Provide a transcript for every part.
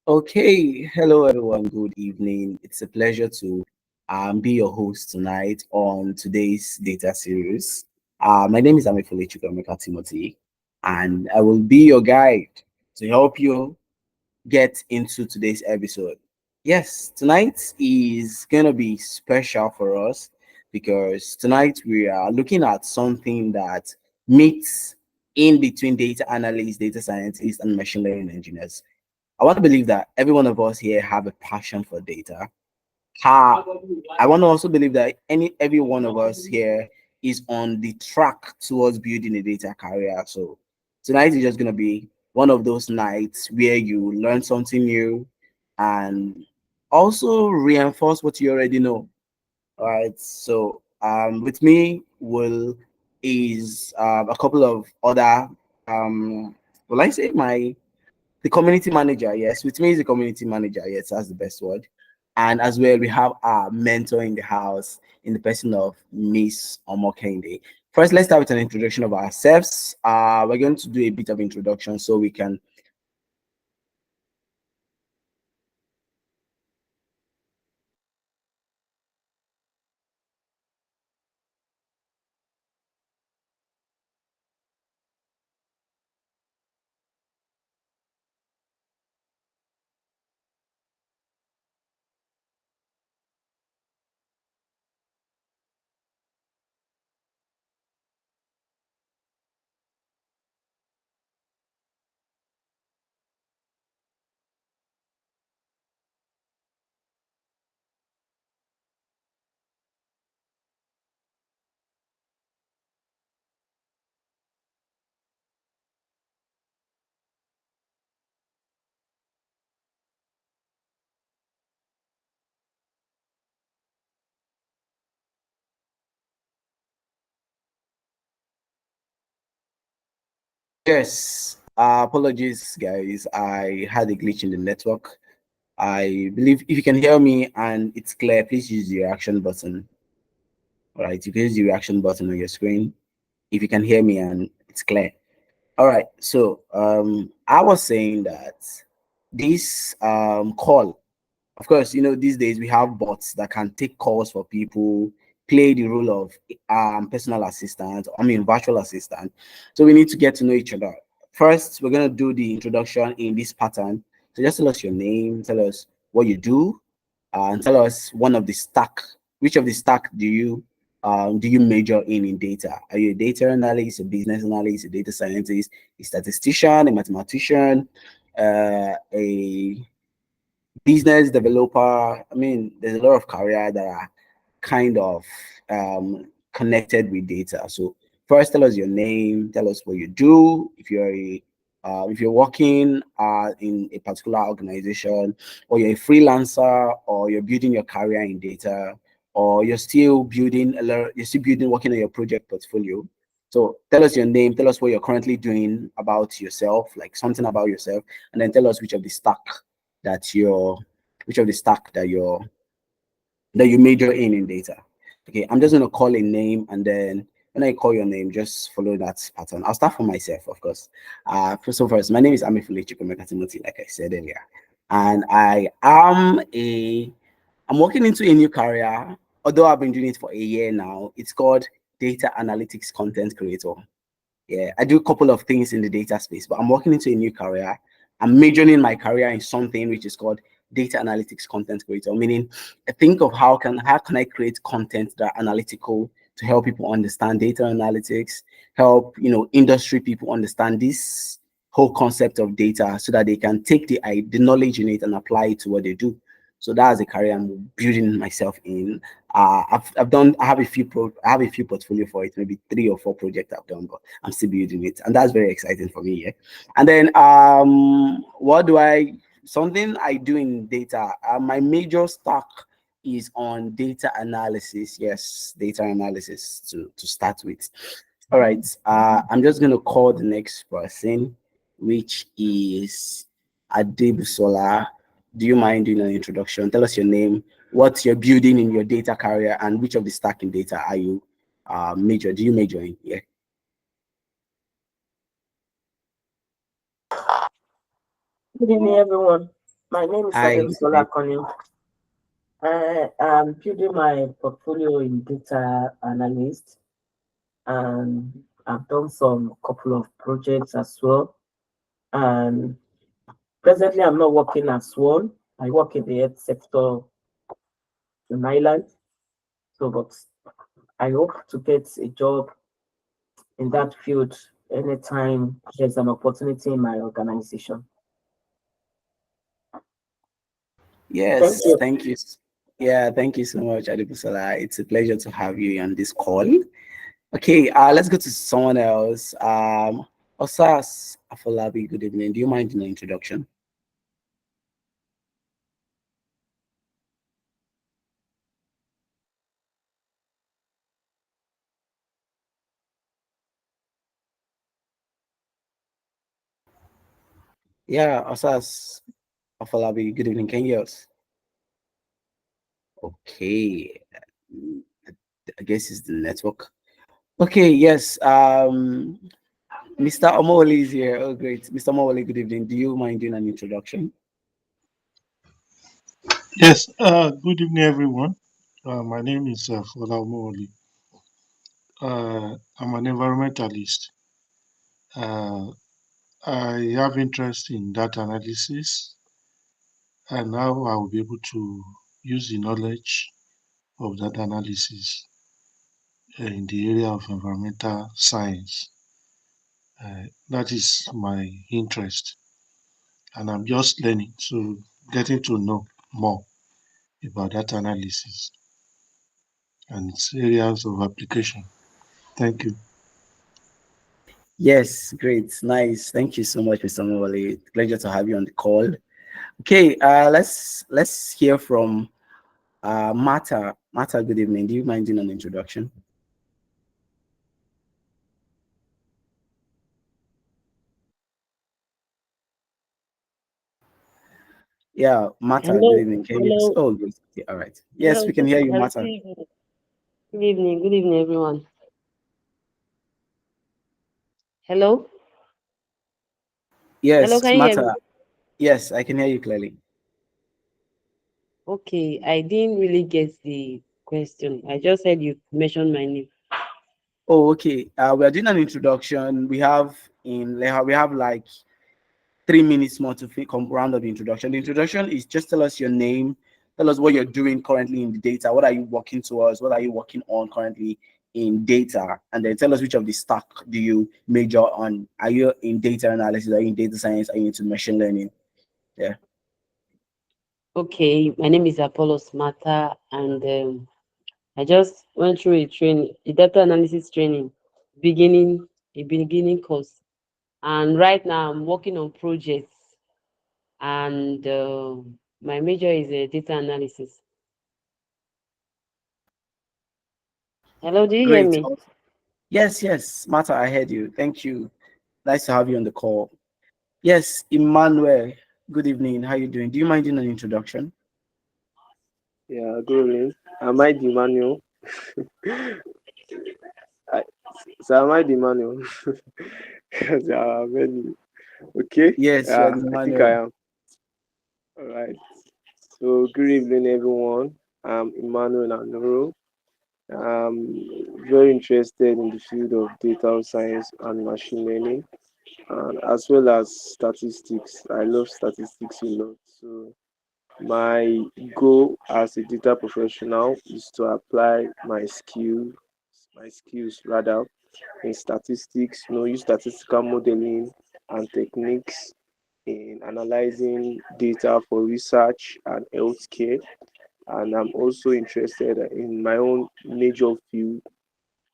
Okay, hello everyone. Good evening. It's a pleasure to be your host tonight on today's data series. My name is Amefule Chukwemeka Timothy, and I will be your guide to help you get into today's episode. Yes, tonight is gonna be special for us because tonight we are looking at something that meets in between data analysts, data scientists, and machine learning engineers. I want to believe that every one of us here have a passion for data. I want to also believe that every one of us here is on the track towards building a data career. So tonight is just gonna be one of those nights where you learn something new and also reinforce what you already know. All right. So with me will is a couple of other will I say my the community manager, yes, which means the community manager, yes, that's the best word. And as well, we have our mentor in the house in the person of Miss Omokehinde. First, let's start with an introduction of ourselves. We're going to do a bit of introduction so we can. Yes, apologies, guys. I had a glitch in the network. I believe if you can hear me and it's clear, please use the reaction button. All right, you can use the reaction button on your screen if you can hear me and it's clear. All right. So I was saying that this call, of course, these days we have bots that can take calls for people, play the role of personal assistant, I mean virtual assistant. So we need to get to know each other. First, we're gonna do the introduction in this pattern. So just tell us your name, tell us what you do, and tell us one of the stack. Which of the stack do you major in data? Are you a data analyst, a business analyst, a data scientist, a statistician, a mathematician, a business developer? I mean, there's a lot of career that are kind of connected with data. So first, tell us your name, tell us what you do. If you're working in a particular organization, or you're a freelancer, or you're building your career in data, or you're still building, working on your project portfolio. So tell us your name, tell us what you're currently doing about yourself, like something about yourself, and then tell us that you're, which of the stack that you major in data. Okay, I'm just gonna call a name, and then when I call your name, just follow that pattern. I'll start for myself, of course. First, my name is Amefule Chukwemeka Timothy, like I said earlier, and I'm working into a new career. Although I've been doing it for a year now, it's called Data Analytics Content Creator. Yeah, I do a couple of things in the data space, but I'm working into a new career. I'm majoring in my career in something which is called data analytics content creator, meaning I think of how can I create content that are analytical to help people understand data analytics, help industry people understand this whole concept of data so that they can take the knowledge in it and apply it to what they do. So that's a career I'm building myself in. I have a few portfolio for it, maybe 3 or 4 projects I've done, but I'm still building it, and that's very exciting for me. Yeah. And then something I do in data. My major stack is on data analysis. Yes, data analysis to start with. All right. I'm just gonna call the next person, which is Adebusola. Do you mind doing an introduction? Tell us your name, what you're building in your data career, and which of the stack in data are you do you major in? Yeah. Good evening, everyone. My name is Hi. Adebusola Konim. I am building my portfolio in data analyst, and I've done some couple of projects as well. And presently, I'm not working as one. I work in the health sector in Ireland. So, but I hope to get a job in that field anytime there's an opportunity in my organization. Thank Yes, you. thank you. Yeah, thank you so much, Adibusala. It's a pleasure to have you on this call. Okay, let's go to someone else. Osas Afolabi, good evening. Do you mind in the introduction? Yeah, Osas Afolabi, good evening. Can you hear us? Okay, mm, I guess it's the network. Okay, yes. Mr. Omoli is here. Oh, great. Mr. Omoli, good evening. Do you mind doing an introduction? Yes, good evening, everyone. My name is Fola Omowoli. I'm an environmentalist. Uh, I have interest in data analysis, and now I will be able to use the knowledge of data analysis in the area of environmental science. That is my interest, and I'm just learning, so getting to know more about data analysis and its areas of application. Thank you. Yes, great. Nice. Thank you so much, Mr. Omoli. Pleasure to have you on the call. Okay, let's hear from Martha. Martha, good evening. Do you mind doing an introduction? Yeah, Martha, good Hello, evening. Can you? hello, Oh, great. Okay, all right. Yes, hello, we can hear you, hello, Martha. good evening, everyone. Hello, hello, Yes, can you hear me? Martha. Yes, I can hear you clearly. Okay, I didn't really get the question. I just heard you mention my name. Oh, okay. We are doing an introduction. We have like 3 minutes more to come round up the introduction. The introduction is just tell us your name, tell us what you're doing currently in the data, what are you working towards, what are you working on currently in data, and then tell us which of the stack do you major on. Are you in data analysis? Are you in data science? Are you into machine learning? Yeah. Okay, my name is Apollos Mata, and I just went through a data analysis training, beginning course, and right now I'm working on projects, and my major is data analysis. Hello, do you hear Great. me? Yes, yes, Martha, I heard you. Thank you. Nice to have you on the call. Yes, Emmanuel. Good evening. How you doing? Do you mind doing an introduction? Yeah, good evening. Am I the manual? I, so am I the manual? There are many. Okay. Yes, you are Yeah, the I think I Emmanuel. am. All right. So good evening, everyone. I'm Emmanuel Anoro. I'm very interested in the field of data science and machine learning, and as well as statistics. I love statistics a lot. So my goal as a data professional is to apply my skills rather in statistics, use statistical modeling and techniques in analyzing data for research and healthcare. And I'm also interested in my own major field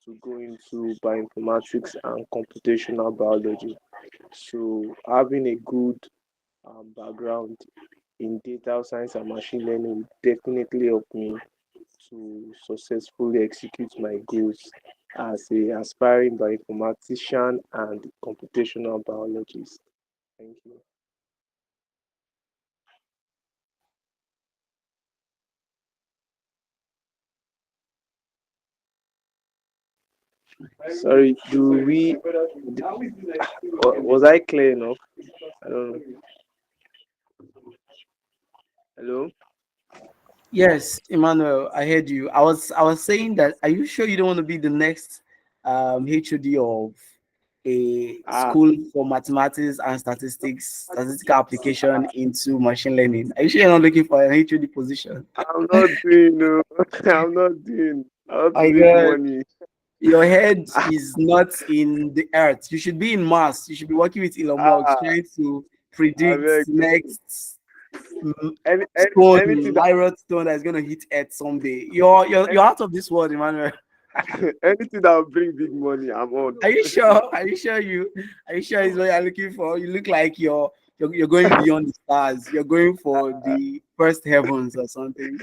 to go into bioinformatics and computational biology. So having a good background in data science and machine learning will definitely help me to successfully execute my goals as a aspiring bioinformatician and computational biologist. Thank you. Sorry, was I clear enough? I don't know. Hello? Yes, Emmanuel, I heard you. I was saying that. Are you sure you don't want to be the next HOD of a Ah, school for mathematics and statistics, statistical application into machine learning? Are you sure you're not looking for an HOD position? I'm not doing no. I'm not doing. I want to My make God, money. your head is not in the earth. You should be in Mars. You should be working with Elon Musk, Ah, trying to I predict beg. the next Anything stone, that Lyra stone that is going to hit Earth someday. You're out of this world, Emmanuel. anything that will bring big money, I'm on. Are you sure? Are you sure is what you're looking for? You look like you're going beyond the stars. You're going for the first heavens or something.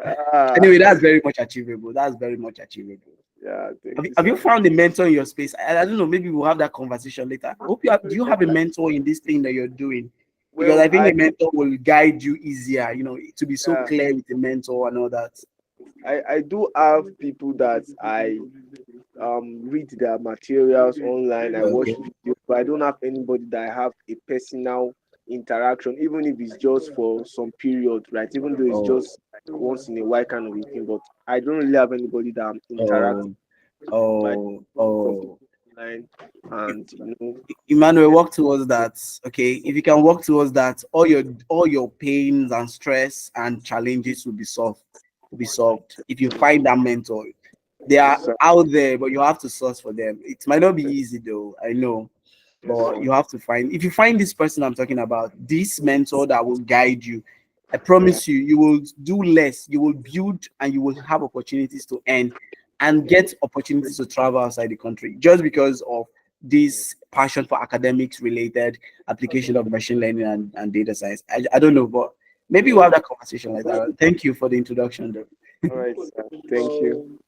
Ah, Anyway, that's very much achievable. That's very much achievable. yeah, thank Have you, you, have you sir. found a mentor in your space? I don't know. Maybe we'll have that conversation later. Hope you have. Do you have a mentor in this thing that you're doing? Because Well, I think a mentor will guide you easier. To be so yeah, clear with a mentor and all that. I do have people that I read their materials online. I watch Okay. videos, but I don't have anybody that I have a personal interaction, even if it's just for some period, right? Even though it's Oh, just like once in a while kind of a thing, but I don't really have anybody that I'm interacting oh, with my oh, from people oh. online, and Emmanuel, work towards that. Okay, if you can work towards that, all your pains and stress and challenges will be solved. Will be solved if you find that mentor. They are yes, sir. out there, but you have to source for them. It might not be easy though, I know, Yes, but sir. you have to find. If you find this person I'm talking about, this mentor that will guide you, I Yeah, promise you, you will do less. You will build, and you will have opportunities to earn, and get opportunities to travel outside the country just because of this passion for academics related application of machine learning and data science. I don't know, but maybe we'll yeah. have that conversation later. Thank you for the introduction, though. All right, sir. Thank you.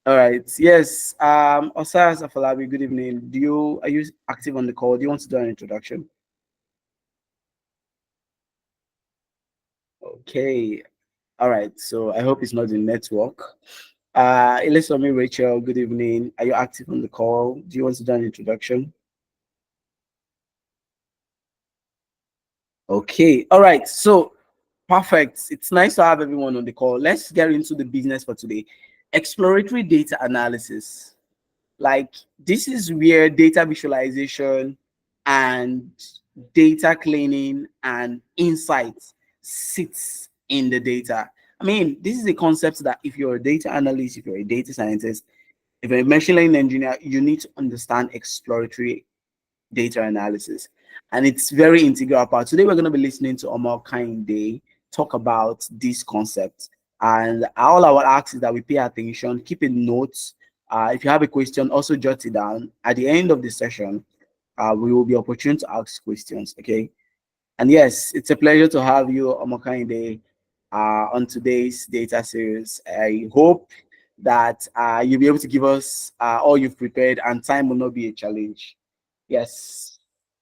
All right. Yes. Osiris Afalabi, good evening. Are you active on the call? Do you want to do an introduction? Okay. All right. So I hope it's not the network. Elisomi Rachel, good evening. Are you active on the call? Do you want to do an introduction? Okay. All right. So perfect. It's nice to have everyone on the call. Let's get into the business for today. Exploratory data analysis. Like, this is where data visualization and data cleaning and insights sits in the data. I mean, this is a concept that if you're a data analyst, if you're a data scientist, if you're a machine learning engineer, you need to understand exploratory data analysis. And it's very integral part. Today, we're going to be listening to Omokehinde talk about this concept. And all I will ask is that we pay attention, keep a note. If you have a question, also jot it down. At the end of the session, we will be opportune to ask questions. Okay. And yes, it's a pleasure to have you, Omokehinde, on today's data series. I hope that you'll be able to give us all you've prepared, and time will not be a challenge. Yes.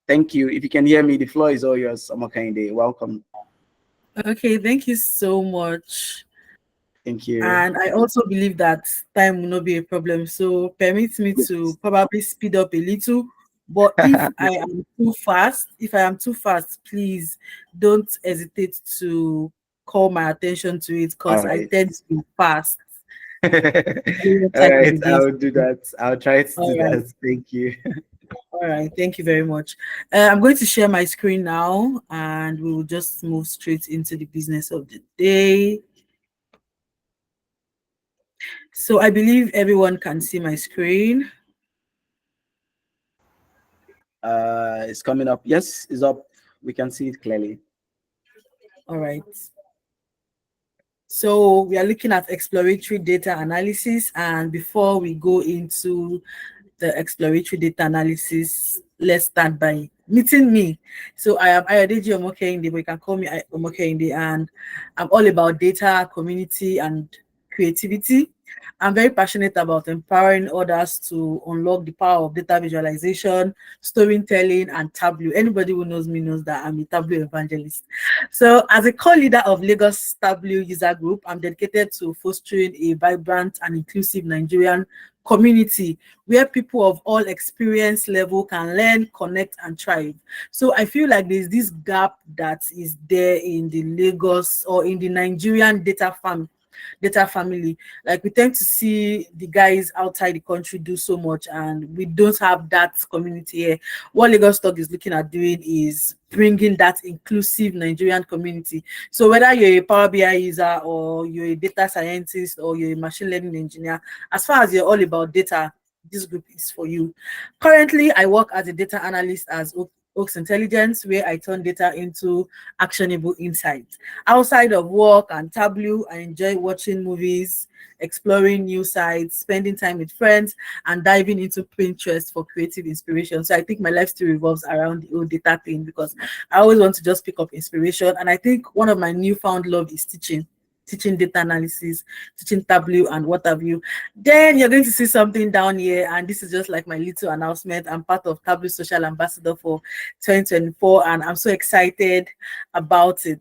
Thank you. If you can hear me, the floor is all yours, Omokehinde. Welcome. Okay, thank you so much. Thank you. And I also believe that time will not be a problem. So permit me to probably speed up a little. But if I am too fast, please don't hesitate to call my attention to it All because I right. tend to be fast All any time of right. the day. I'll do that. I'll try to do All right. that. Thank you. All right. Thank you very much. I'm going to share my screen now and we'll just move straight into the business of the day. So I believe everyone can see my screen. It's coming up. Yes, it's up. We can see it clearly. All right. So we are looking at exploratory data analysis. And before we go into the exploratory data analysis, let's start by meeting me. So I am Ayodeji Omokehinde, but you can call me Omokehinde, and I'm all about data, community, and creativity. I'm very passionate about empowering others to unlock the power of data visualization, storytelling, and Tableau. Anybody who knows me knows that I'm a Tableau evangelist. So, as a co-leader of Lagos Tableau user group, I'm dedicated to fostering a vibrant and inclusive Nigerian community where people of all experience level can learn, connect, and thrive. So I feel like there's this gap that is there in the Lagos or in the Nigerian data family. Like, we tend to see the guys outside the country do so much, and we don't have that community here. What Lagos Talk is looking at doing is bringing that inclusive Nigerian community. So whether you're a Power BI user or you're a data scientist or you're a machine learning engineer, as far as you're all about data, this group is for you. Currently, I work as a data analyst as Oaks Intelligence, where I turn data into actionable insights. Outside of work and Tableau, I enjoy watching movies, exploring new sites, spending time with friends, and diving into Pinterest for creative inspiration. So I think my life still revolves around the whole data thing, because I always want to just pick up inspiration. And I think one of my newfound love is teaching data analysis, teaching Tableau, and what have you. Then you're going to see something down here, and this is just like my little announcement. I'm part of Tableau Social Ambassador for 2024, and I'm so excited about it.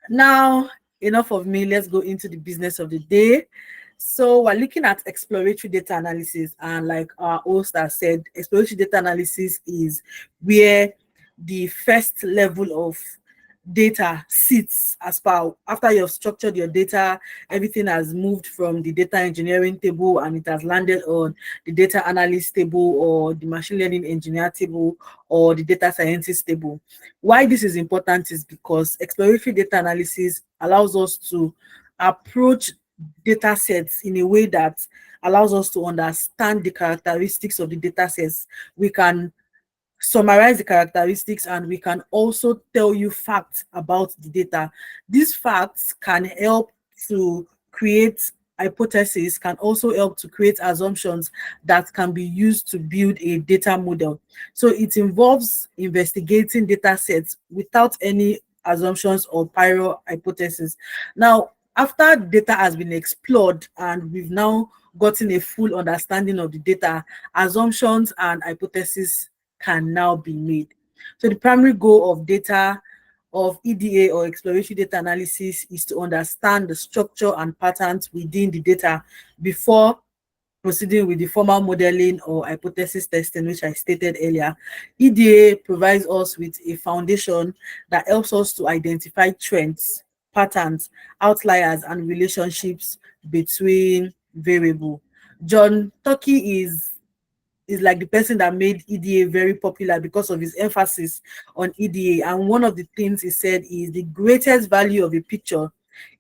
Now, enough of me. Let's go into the business of the day. So we're looking at exploratory data analysis, and like our host has said, exploratory data analysis is where the first level of data sits as per after you've structured your data. Everything has moved from the data engineering table and it has landed on the data analyst table or the machine learning engineer table or the data scientist table. Why this is important is because exploratory data analysis allows us to approach data sets in a way that allows us to understand the characteristics of the data sets. We can summarize the characteristics, and we can also tell you facts about the data. These facts can help to create hypotheses, can also help to create assumptions that can be used to build a data model. So it involves investigating data sets without any assumptions or prior hypotheses. Now, after data has been explored and we've now gotten a full understanding of the data, assumptions and hypotheses can now be made. So the primary goal of EDA or exploratory data analysis is to understand the structure and patterns within the data before proceeding with the formal modeling or hypothesis testing, which I stated earlier. EDA provides us with a foundation that helps us to identify trends, patterns, outliers, and relationships between variables. John Turkey is like the person that made EDA very popular because of his emphasis on EDA. And one of the things he said is the greatest value of a picture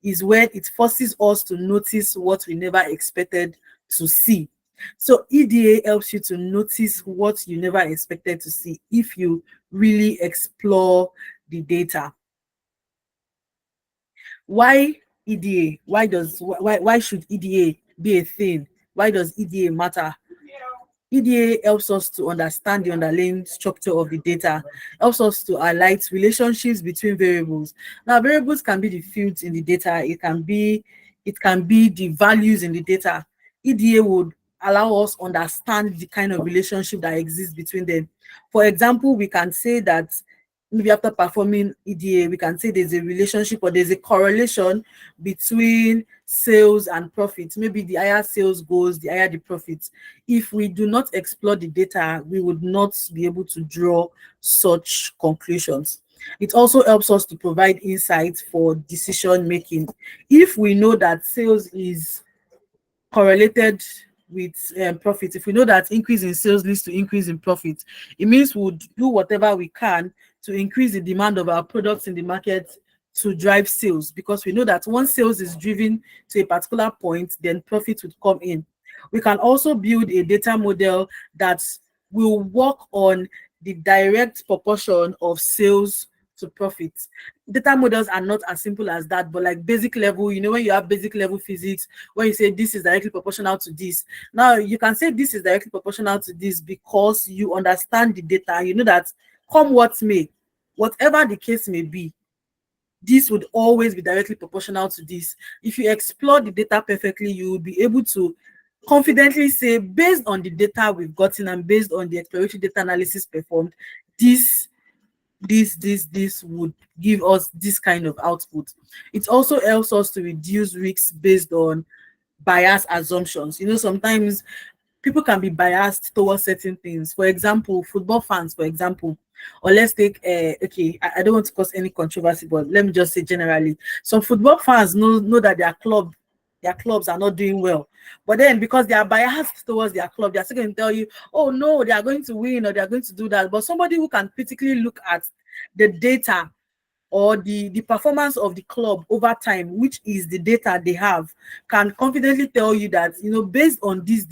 is when it forces us to notice what we never expected to see. So EDA helps you to notice what you never expected to see if you really explore the data. Why EDA? Why should EDA be a thing? Why does EDA matter? EDA helps us to understand the underlying structure of the data, helps us to highlight relationships between variables. Now, variables can be the fields in the data, it can be the values in the data. EDA would allow us understand the kind of relationship that exists between them. For example, we can say that maybe after performing EDA, we can say there's a relationship or there's a correlation between sales and profits. Maybe the higher sales goes, the higher the profits. If we do not explore the data, we would not be able to draw such conclusions. It also helps us to provide insights for decision making. If we know that sales is correlated with profit, if we know that increase in sales leads to increase in profit, it means we'll do whatever we can to increase the demand of our products in the market to drive sales, because we know that once sales is driven to a particular point, then profit would come in. We can also build a data model that will work on the direct proportion of sales to profit. Data models are not as simple as that, but like basic level, you know, when you have basic level physics, when you say this is directly proportional to this, now you can say this is directly proportional to this because you understand the data. You know that come what may, whatever the case may be, this would always be directly proportional to this. If you explore the data perfectly, you will be able to confidently say, based on the data we've gotten and based on the exploratory data analysis performed, this would give us this kind of output. It also helps us to reduce risks based on bias assumptions. You know, sometimes people can be biased towards certain things. For example, football fans, for example, or let's take okay, I don't want to cause any controversy, but let me just say generally, some football fans know that their clubs are not doing well, but then because they are biased towards their club, they're still going to tell you, oh no, they are going to win or they are going to do that. But somebody who can critically look at the data or the performance of the club over time, which is the data they have, can confidently tell you that, you know, based on this,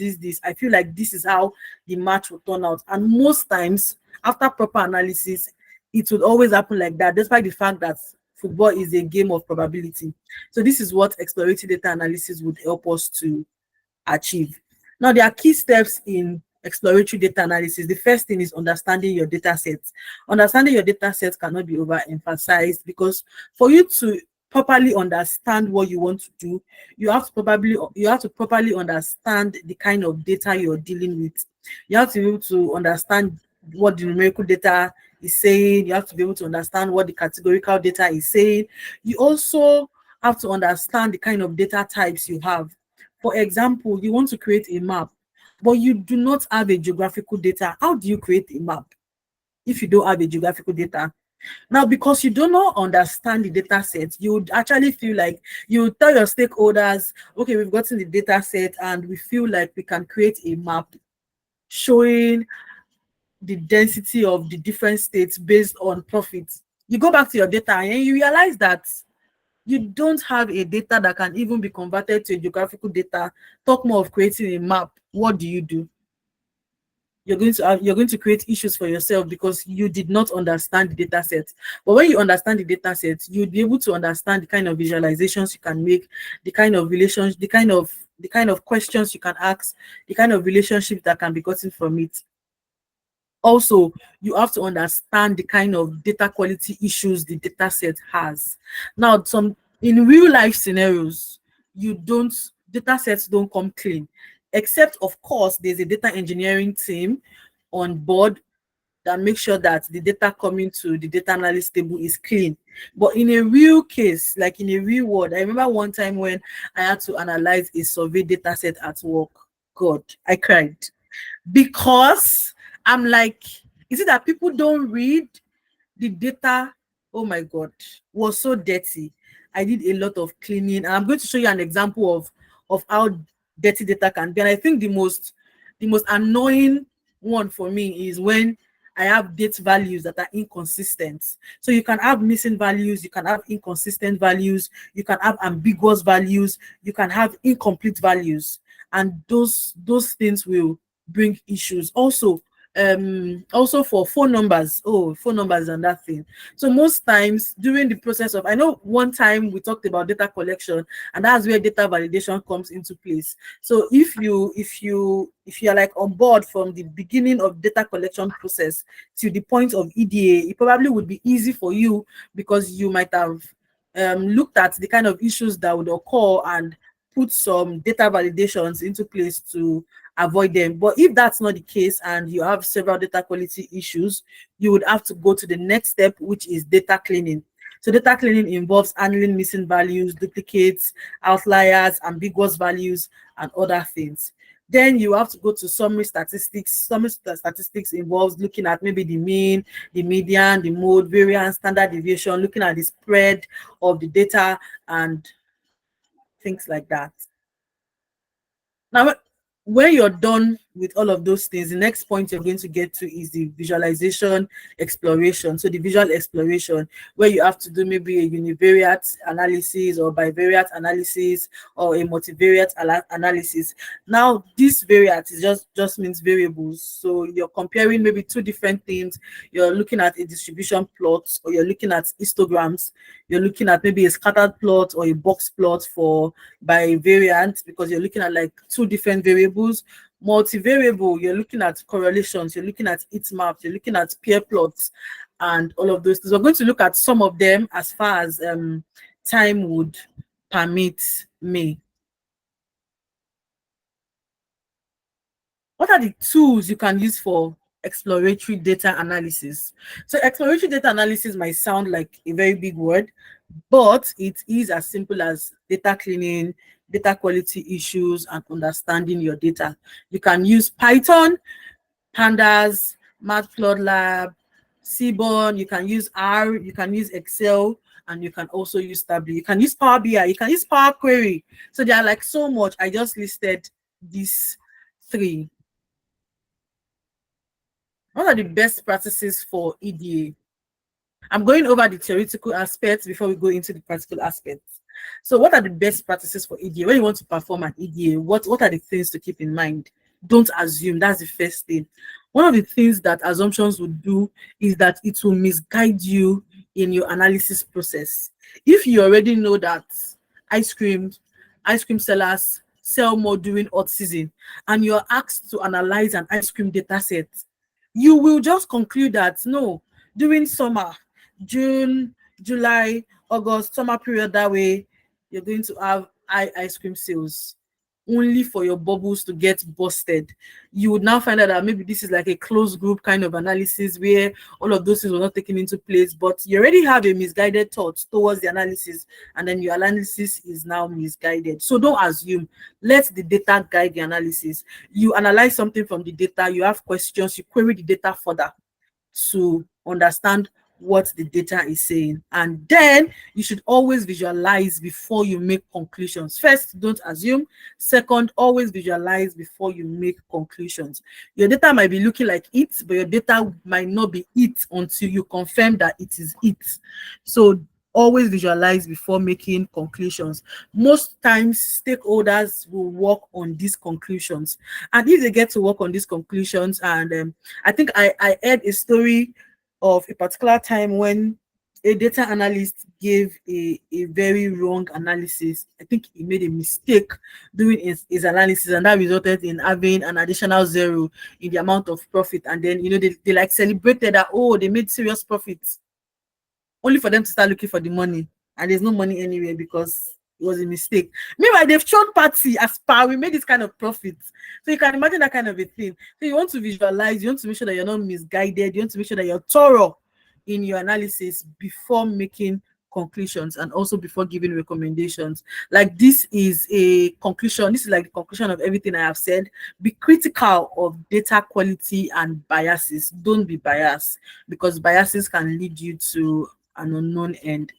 I feel like this is how the match will turn out. And most times, after proper analysis, it would always happen like that, despite the fact that football is a game of probability. So this is what exploratory data analysis would help us to achieve. Now, there are key steps in exploratory data analysis. The first thing is understanding your data sets. Understanding your data sets cannot be overemphasized, because for you to properly understand what you want to do, you have to properly understand the kind of data you're dealing with. You have to be able to understand what the numerical data is saying. You have to be able to understand what the categorical data is saying. You also have to understand the kind of data types you have. For example, you want to create a map, but you do not have a geographical data. How do you create a map if you don't have a geographical data? Now, because you do not understand the data set, you would actually feel like you tell your stakeholders, okay, we've gotten the data set and we feel like we can create a map showing the density of the different states based on profits. You go back to your data and you realize that you don't have a data that can even be converted to a geographical data. Talk more of creating a map. What do? You're going to create issues for yourself because you did not understand the data set. But when you understand the data set, you'll be able to understand the kind of visualizations you can make, the kind of relations, the kind of questions you can ask, the kind of relationship that can be gotten from it. Also, you have to understand the kind of data quality issues the data set has. Now, in real life scenarios, data sets don't come clean, except of course there's a data engineering team on board that makes sure that the data coming to the data analyst table is clean. But in a real case, like in a real world, I remember one time when I had to analyze a survey data set at work. God, I cried, because I'm like, is it that people don't read the data? Oh my God, was so dirty. I did a lot of cleaning, and I'm going to show you an example of how dirty data can be. And I think the most annoying one for me is when I have date values that are inconsistent. So you can have missing values, you can have inconsistent values, you can have ambiguous values, you can have incomplete values, and those things will bring issues. Also for phone numbers. Phone numbers and that thing. So most times during the process of, I know one time we talked about data collection, and that's where data validation comes into place. So if you're like on board from the beginning of data collection process to the point of EDA, it probably would be easy for you, because you might have looked at the kind of issues that would occur and put some data validations into place to avoid them. But if that's not the case and you have several data quality issues, you would have to go to the next step, which is data cleaning. So data cleaning involves handling missing values, duplicates, outliers, ambiguous values, and other things. Then you have to go to summary statistics. Summary statistics involves looking at maybe the mean, the median, the mode, variance, standard deviation, looking at the spread of the data and things like that. Now, when you're done with all of those things, the next point you're going to get to is the visualization exploration. So the visual exploration, where you have to do maybe a univariate analysis or bivariate analysis or a multivariate analysis. Now, this variate is just means variables. So you're comparing maybe two different things. You're looking at a distribution plot, or you're looking at histograms. You're looking at maybe a scattered plot or a box plot for bivariant, because you're looking at like two different variables. Multivariable, you're looking at correlations, you're looking at heat maps, you're looking at peer plots, and all of those things. We're going to look at some of them as far as time would permit me. What are the tools you can use for exploratory data analysis? So exploratory data analysis might sound like a very big word, but it is as simple as data cleaning, data quality issues, and understanding your data. You can use Python, Pandas, Matplotlib, Seaborn, you can use R, you can use Excel, and you can also use Tableau. You can use Power BI, you can use Power Query. So there are like so much. I just listed these three. What are the best practices for EDA? I'm going over the theoretical aspects before we go into the practical aspects. So what are the best practices for EDA? When you want to perform an EDA, what are the things to keep in mind? Don't assume. That's the first thing. One of the things that assumptions would do is that it will misguide you in your analysis process. If you already know that ice cream sellers sell more during hot season, and you're asked to analyze an ice cream data set, you will just conclude that no, during summer, June, July, August, summer period, that way you're going to have high ice cream sales, only for your bubbles to get busted. You would now find out that maybe this is like a closed group kind of analysis where all of those things were not taken into place, but you already have a misguided thought towards the analysis, and then your analysis is now misguided. So don't assume. Let the data guide the analysis. You analyze something from the data, you have questions, you query the data further to understand what the data is saying, and then you should always visualize before you make conclusions. First, don't assume. Second, always visualize before you make conclusions. Your data might be looking like it, but your data might not be it until you confirm that it is it. So always visualize before making conclusions. Most times stakeholders will work on these conclusions, and if they get to work on these conclusions, and I think I heard a story of a particular time when a data analyst gave a very wrong analysis. I think he made a mistake doing his analysis, and that resulted in having an additional zero in the amount of profit. And then, they like celebrated that, oh, they made serious profits, only for them to start looking for the money. And there's no money anywhere because it was a mistake. Meanwhile, they've shown party as per we made this kind of profit. So you can imagine that kind of a thing. So you want to visualize, you want to make sure that you're not misguided, you want to make sure that you're thorough in your analysis before making conclusions and also before giving recommendations. Like this is a conclusion, this is like the conclusion of everything I have said. Be critical of data quality and biases. Don't be biased, because biases can lead you to an unknown end.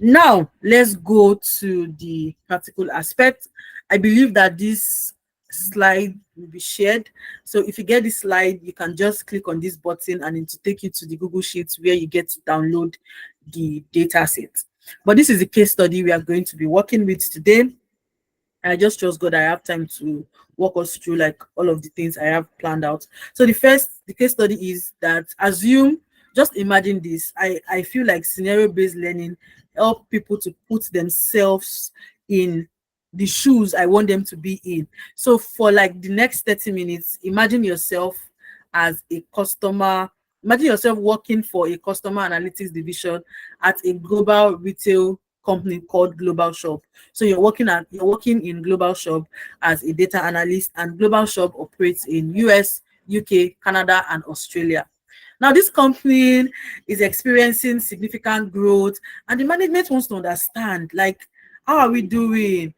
Now, let's go to the practical aspect. I believe that this slide will be shared. So if you get this slide, you can just click on this button and it will take you to the Google Sheets where you get to download the data set. But this is the case study we are going to be working with today. I just trust God I have time to walk us through like all of the things I have planned out. So the case study is that just imagine this. I feel like scenario-based learning help people to put themselves in the shoes I want them to be in. So for like the next 30 minutes, imagine yourself as a customer. Imagine yourself working for a customer analytics division at a global retail company called Global Shop. So you're working in Global Shop as a data analyst, and Global Shop operates in US, UK, Canada, and Australia. Now, this company is experiencing significant growth, and the management wants to understand, like, how are we doing?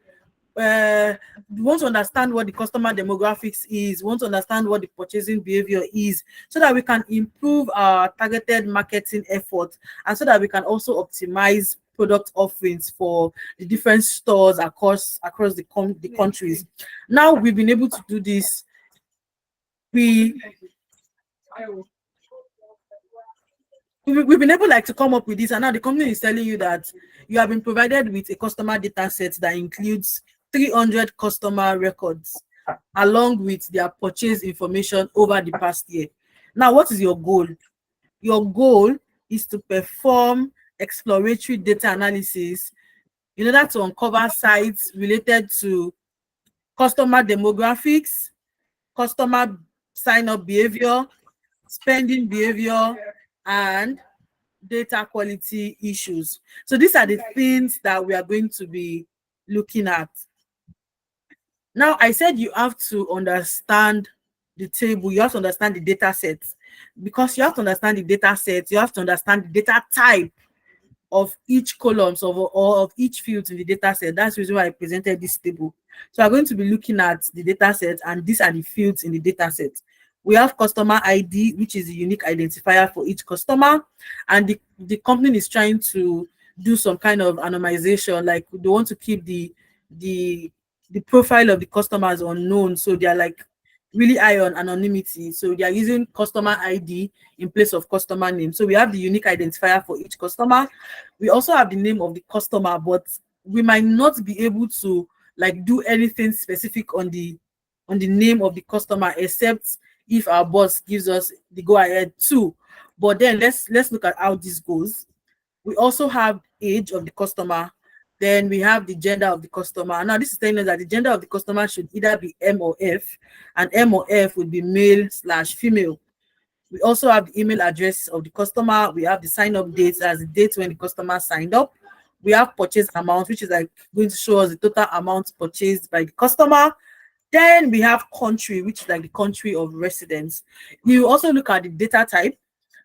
We want to understand what the customer demographics is, we want to understand what the purchasing behavior is, so that we can improve our targeted marketing efforts, and so that we can also optimize product offerings for the different stores across the countries. Now we've been able to do this. We've been able to come up with this, and now the company is telling you that you have been provided with a customer data set that includes 300 customer records along with their purchase information over the past year. Now, what is your goal? Your goal is to perform exploratory data analysis in order to uncover sites related to customer demographics, customer sign up behavior, spending behavior, and data quality issues. So these are the things that we are going to be looking at. Now, I said you have to understand the table, you have to understand the data set. Because you have to understand the data set, you have to understand the data type of each columns of or of each field in the data set. That's the reason why I presented this table. So I'm going to be looking at the data set, and these are the fields in the data set. We have customer ID, which is a unique identifier for each customer, and the company is trying to do some kind of anonymization, like they want to keep the the profile of the customers unknown, so they are like really high on anonymity. So they are using customer ID in place of customer name. So we have the unique identifier for each customer. We also have the name of the customer, but we might not be able to like do anything specific on the name of the customer, except if our boss gives us the go ahead too. But then let's look at how this goes. We also have age of the customer. Then we have the gender of the customer. Now, this is telling us that the gender of the customer should either be M or F, and M or F would be male/female. We also have the email address of the customer. We have the sign up date as the date when the customer signed up. We have purchase amount, which is like going to show us the total amount purchased by the customer. Then we have country, which is like the country of residence. You also look at the data type.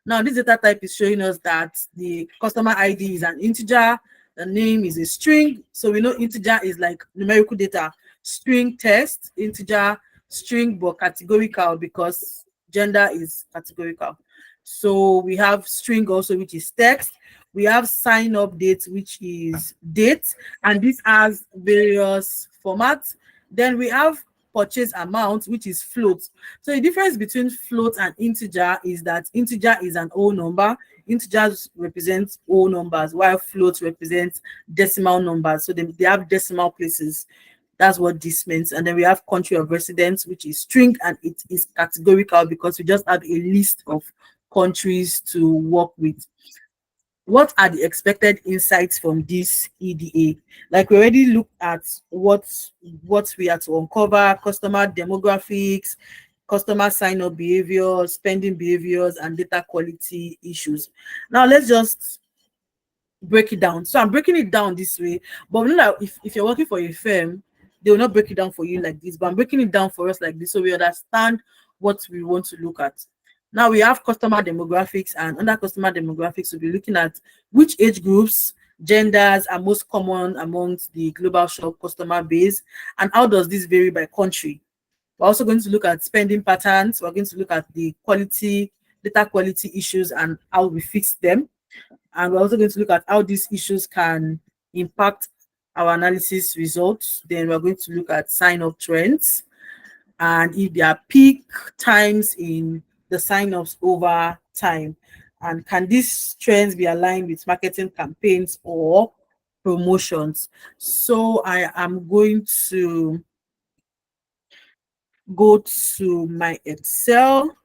Now, this data type is showing us that the customer ID is an integer, the name is a string. So we know integer is like numerical data, string text, integer, string, but categorical because gender is categorical. So we have string also, which is text. We have sign up date, which is date, and this has various formats. Then we have purchase amount, which is float. So the difference between float and integer is that integer is an whole number. Integers represent whole numbers, while float represents decimal numbers. So they have decimal places. That's what this means. And then we have country of residence, which is string, and it is categorical because we just have a list of countries to work with. What are the expected insights from this EDA? Like we already looked at what we are to uncover: customer demographics, customer sign-up behavior, spending behaviors, and data quality issues. Now let's just break it down. So I'm breaking it down this way, but we know that if you're working for a firm, they will not break it down for you like this, but I'm breaking it down for us like this so we understand what we want to look at. Now we have customer demographics, and under customer demographics, we'll be looking at which age groups, genders are most common amongst the global shop customer base, and how does this vary by country. We're also going to look at spending patterns. We're going to look at the data quality issues and how we fix them. And we're also going to look at how these issues can impact our analysis results. Then we're going to look at sign-up trends and if there are peak times in the sign-ups over time. And can these trends be aligned with marketing campaigns or promotions? So I am going to go to my Excel.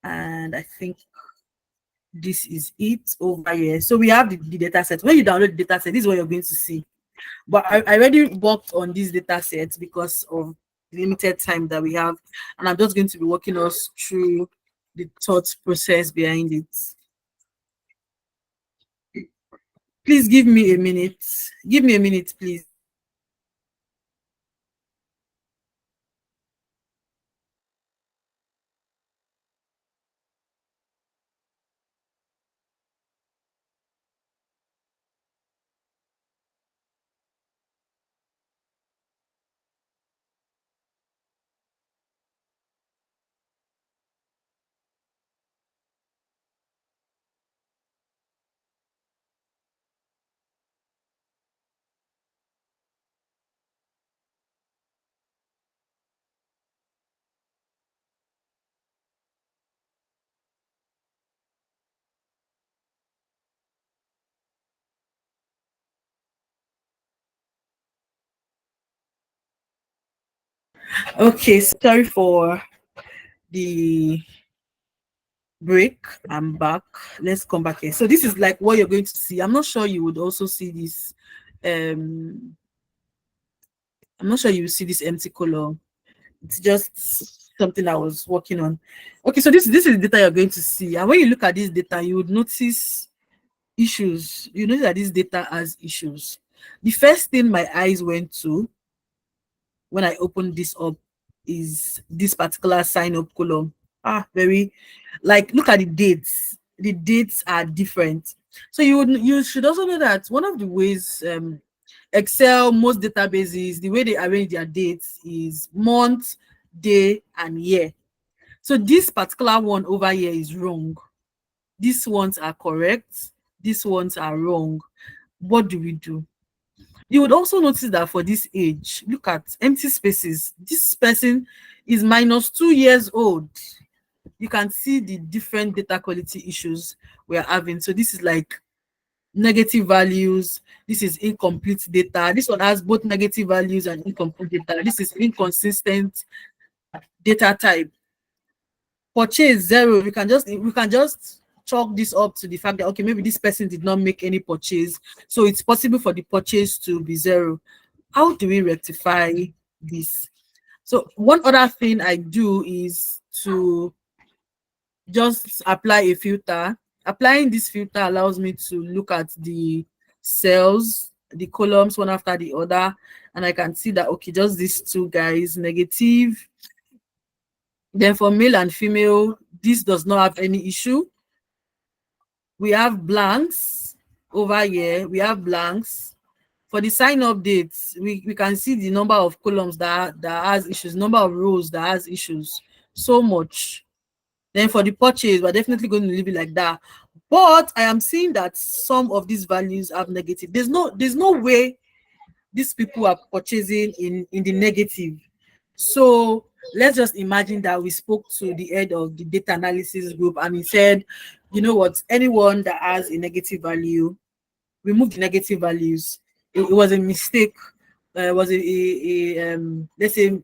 And I think this is it over here. So we have the data set. When you download the data set, this is what you're going to see. But I already worked on this data set because of the limited time that we have. And I'm just going to be walking us through the thought process behind it. Please give me a minute. Give me a minute, please. Okay, sorry for the break. I'm back. Let's come back here. So this is like what you're going to see. I'm not sure you would also see this I'm not sure you see this empty column. It's just something I was working on. Okay, so this is the data you're going to see. And when you look at this data, you would notice issues. You notice that this data has issues. The first thing my eyes went to when I opened this up is this particular sign up column. Very, like, look at the dates. The dates are different. So you should also know that one of the ways Excel, most databases, the way they arrange their dates is month, day, and year. So this particular one over here is wrong. These ones are correct. These ones are wrong. What do we do? You would also notice that for this age, look at empty spaces. This person is -2 years old. You can see the different data quality issues we're having. So this is like negative values. This is incomplete data. This one has both negative values and incomplete data. This is inconsistent data type. Purchase 0. We can just chalk this up to the fact that, okay, maybe this person did not make any purchase, so it's possible for the purchase to be 0. How do we rectify this? So one other thing I do is to just apply a filter. Applying this filter allows me to look at the cells, the columns one after the other, and I can see that, okay, just these two guys, negative. Then for male and female, this does not have any issue. We have blanks over here. We have blanks. For the sign up dates, we can see the number of columns that has issues, number of rows that has issues, so much. Then for the purchase, we're definitely going to leave it like that. But I am seeing that some of these values have negative. There's no way these people are purchasing in the negative. So let's just imagine that we spoke to the head of the data analysis group and he said, you know what, anyone that has a negative value, remove the negative values. It was a mistake. It was let's say,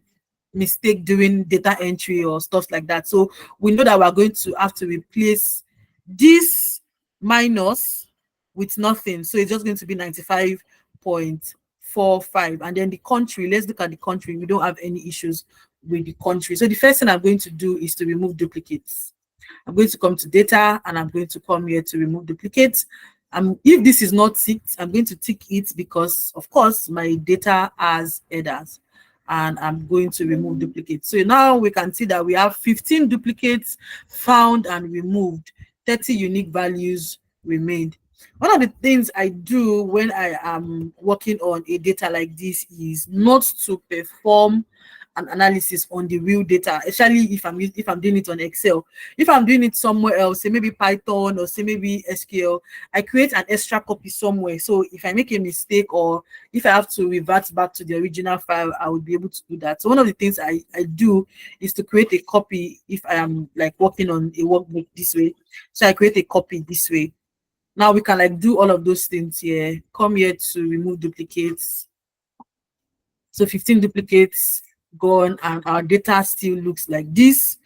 mistake doing data entry or stuff like that. So we know that we're going to have to replace this minus with nothing. So it's just going to be 95.45. And then the country, let's look at the country. We don't have any issues with the country. So the first thing I'm going to do is to remove duplicates. I'm going to come to data and I'm going to come here to remove duplicates. If this is not ticked, I'm going to tick it because, of course, my data has headers, and I'm going to remove duplicates. So now we can see that we have 15 duplicates found and removed, 30 unique values remained. One of the things I do when I am working on a data like this is not to perform an analysis on the real data, especially if I'm doing it on Excel. If I'm doing it somewhere else, say maybe Python or say maybe SQL, I create an extra copy somewhere. So if I make a mistake or if I have to revert back to the original file, I would be able to do that. So one of the things I do is to create a copy if I am like working on a workbook this way. So I create a copy this way. Now we can like do all of those things here. Come here to remove duplicates. So 15 duplicates gone, and our data still looks like this.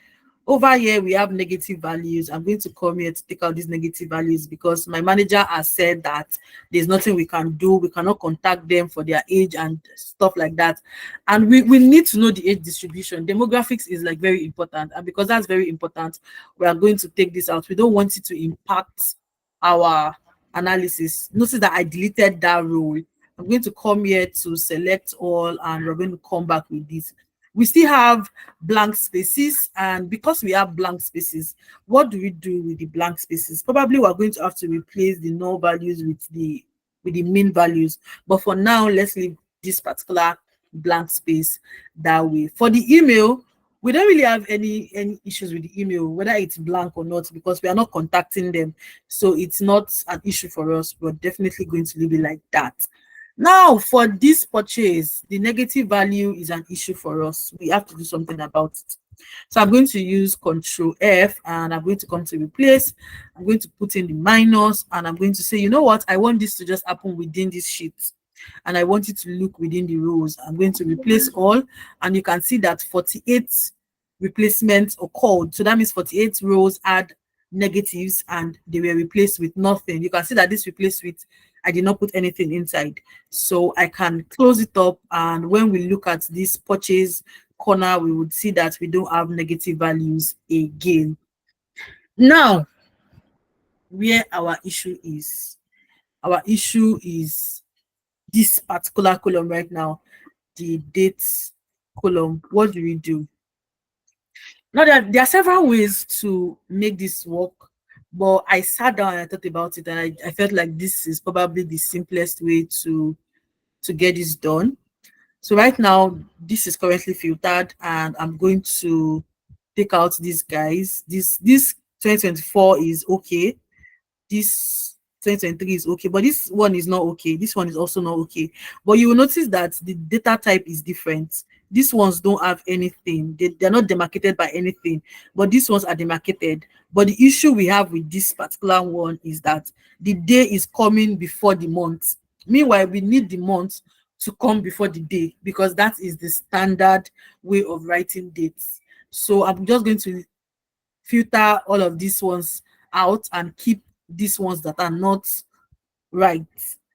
Over here, we have negative values. I'm going to come here to take out these negative values because my manager has said that there's nothing we can do. We cannot contact them for their age and stuff like that. And we need to know the age distribution. Demographics is like very important. And because that's very important, we are going to take this out. We don't want it to impact our analysis. Notice that I deleted that row. I'm going to come here to select all, and we're going to come back with this. We still have blank spaces, and because we have blank spaces, what do we do with the blank spaces? Probably we're going to have to replace the null values with the mean values. But for now, let's leave this particular blank space that way. For the email, we don't really have any issues with the email, whether it's blank or not, because we are not contacting them. So it's not an issue for us. We're definitely going to leave it like that. Now, for this purchase, the negative value is an issue for us. We have to do something about it. So I'm going to use Control F, and I'm going to come to replace. I'm going to put in the minus, and I'm going to say, you know what? I want this to just happen within this sheet, and I want it to look within the rows. I'm going to replace all, and you can see that 48 replacements occurred. So that means 48 rows had negatives, and they were replaced with nothing. You can see that this replaced with I did not put anything inside. So I can close it up. And when we look at this purchase corner, we would see that we don't have negative values again. Now, where our issue is this particular column right now, the dates column. What do we do? Now, there are several ways to make this work, but I sat down and I thought about it, and I felt like this is probably the simplest way to get this done. So right now, this is currently filtered, and I'm going to take out these guys. This 2024 is okay. This 2023 is okay, but this one is not okay. This one is also not okay. But you will notice that the data type is different. These ones don't have anything. They're not demarcated by anything, but these ones are demarcated. But the issue we have with this particular one is that the day is coming before the month. Meanwhile, we need the month to come before the day, because that is the standard way of writing dates. So I'm just going to filter all of these ones out and keep these ones that are not right,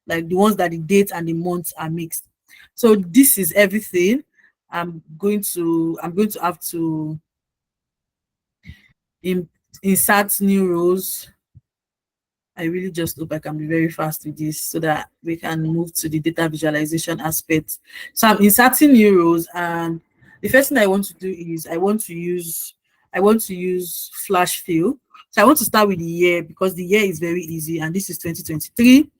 like the ones that the date and the months are mixed. So this is everything. I'm going to have to insert new rows. I really just hope I can be very fast with this so that we can move to the data visualization aspect. So I'm inserting new rows, and the first thing I want to do is I want to use flash fill. So I want to start with the year, because the year is very easy, and this is 2023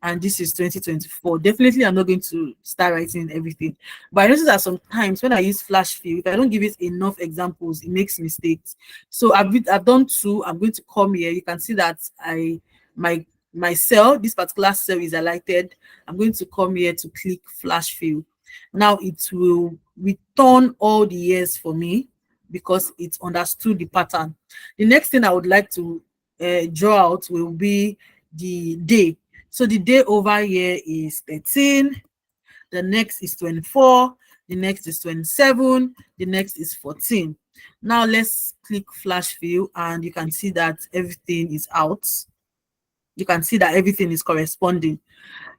and this is 2024. Definitely I'm not going to start writing everything, but I notice that sometimes when I use flash fill, if I don't give it enough examples, it makes mistakes. So I've done two. I'm going to come here. You can see that my cell, this particular cell, is highlighted. I'm going to come here to click flash fill. Now it will return all the years for me because it understood the pattern. The next thing I would like to draw out will be the day. So the day over here is 13, the next is 24, the next is 27, the next is 14. Now let's click flash fill, and you can see that everything is out. You can see that everything is corresponding.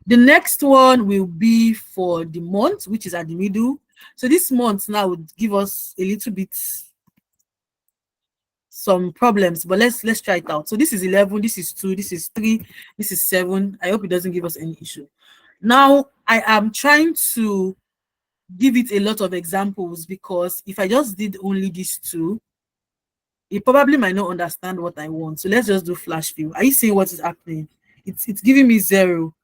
The next one will be for the month, which is at the middle. So this month now would give us a little bit some problems, but let's try it out. So this is 11, this is 2, this is 3, this is 7. I hope it doesn't give us any issue. Now I am trying to give it a lot of examples, because if I just did only these two, it probably might not understand what I want. So let's just do flash fill. Are you seeing what is happening? It's giving me 0.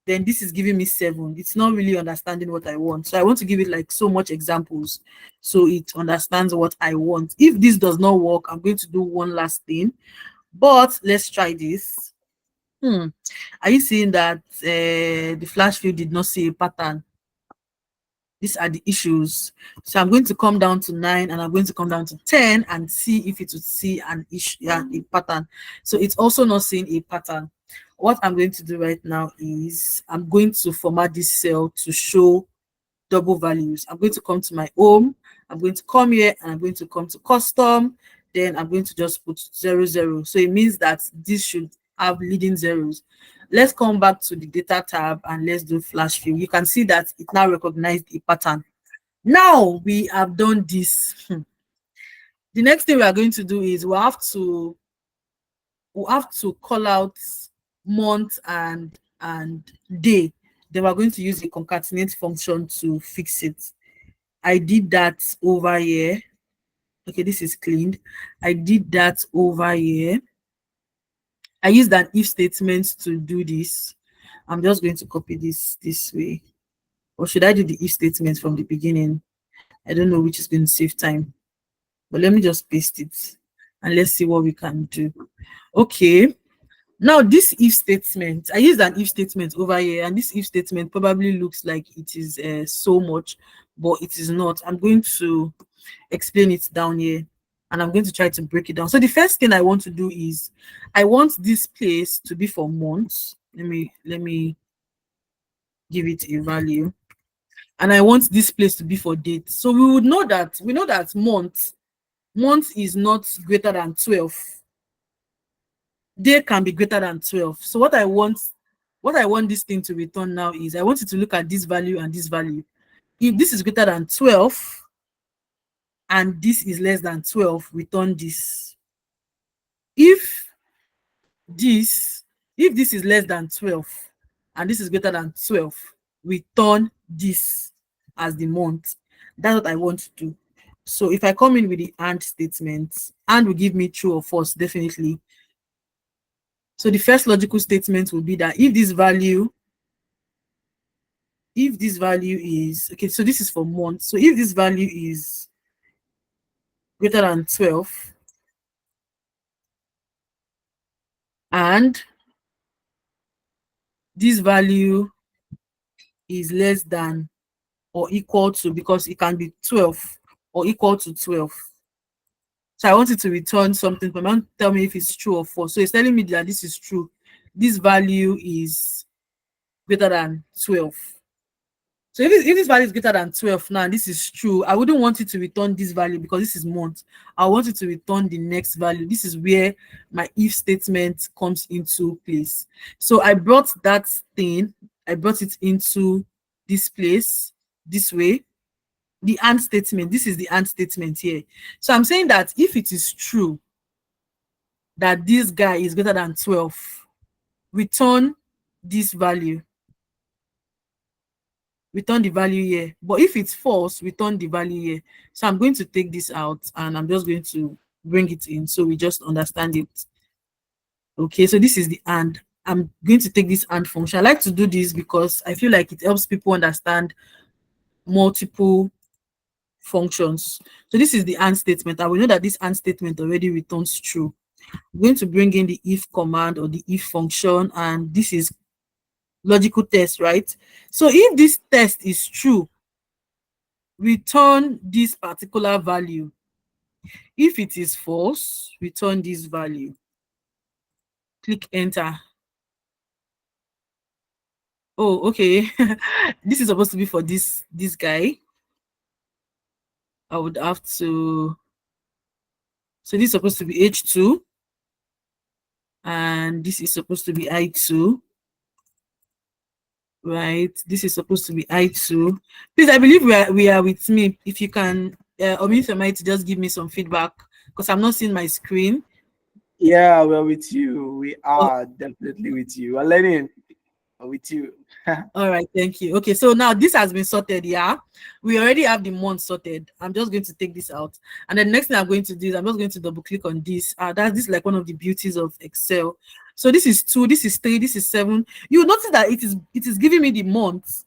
Then this is giving me 7. It's not really understanding what I want. So I want to give it like so much examples so it understands what I want. If this does not work, I'm going to do one last thing. But let's try this. Are you seeing that the flash fill did not see a pattern? These are the issues. So I'm going to come down to 9, and I'm going to come down to 10 and see if it would see an issue, a pattern. So it's also not seeing a pattern. What I'm going to do right now is I'm going to format this cell to show double values. I'm going to come to my home. I'm going to come here, and I'm going to come to custom. Then I'm going to just put 0, 0. So it means that this should have leading zeros. Let's come back to the data tab and let's do flash fill. You can see that it now recognized a pattern. Now we have done this. The next thing we are going to do is we'll have to call out month and day. Then we're going to use the concatenate function to fix it. I did that over here. Okay, this is cleaned. I did that over here. I used an if statement to do this. I'm just going to copy this way. Or should I do the if statement from the beginning? I don't know which is going to save time. But let me just paste it and let's see what we can do. Okay. Now this if statement, I used an if statement over here, and this if statement probably looks like it is so much, but it is not. I'm going to explain it down here, and I'm going to try to break it down. So the first thing I want to do is I want this place to be for months. Let me give it a value, and I want this place to be for date. So we know that month is not greater than 12. Day can be greater than 12. So what I want what I want this thing to return now is I want it to look at this value and this value. If this is greater than 12 and this is less than 12, return this. If this is less than 12 and this is greater than 12, return this as the month. That's what I want to do. So if I come in with the AND statement, AND will give me true or false, definitely. So the first logical statement will be that if this value is, okay, so this is for month. So if this value is greater than 12 and this value is less than or equal to, because it can be 12 or equal to 12. So I want it to return something, but not tell me if it's true or false. So it's telling me that this is true. This value is greater than 12. So if this value is greater than 12 now, and this is true, I wouldn't want it to return this value because this is month. I want it to return the next value. This is where my if statement comes into place. So I brought that thing, I brought it into this place, this way. The AND statement, this is the AND statement here. So I'm saying that if it is true that this guy is greater than 12, return this value. Return the value here. But if it's false, return the value here. So I'm going to take this out and I'm just going to bring it in so we just understand it. Okay, so this is the AND. I'm going to take this AND function. I like to do this because I feel like it helps people understand multiple functions. So this is the AND statement. I will know that this AND statement already returns true. I'm going to bring in the if command or the if function, and this is logical test, right? So if this test is true, return this particular value. If it is false, return this value. Click enter. Oh, okay. This is supposed to be for this guy. I would have to, so this is supposed to be H2 and this is supposed to be I2. Right, this is supposed to be I2. Please, I believe we are with me. If you can unmute your mic to just give me some feedback because I'm not seeing my screen. Yeah, we're with you. We are definitely with you. We're learning with you. All right, thank you. Okay, so now this has been sorted. Yeah, we already have the month sorted. I'm just going to take this out, and then next thing I'm going to do is I'm just going to double click on this. This is like one of the beauties of Excel. So this is 2, this is 3, this is 7. You notice that it is giving me the months.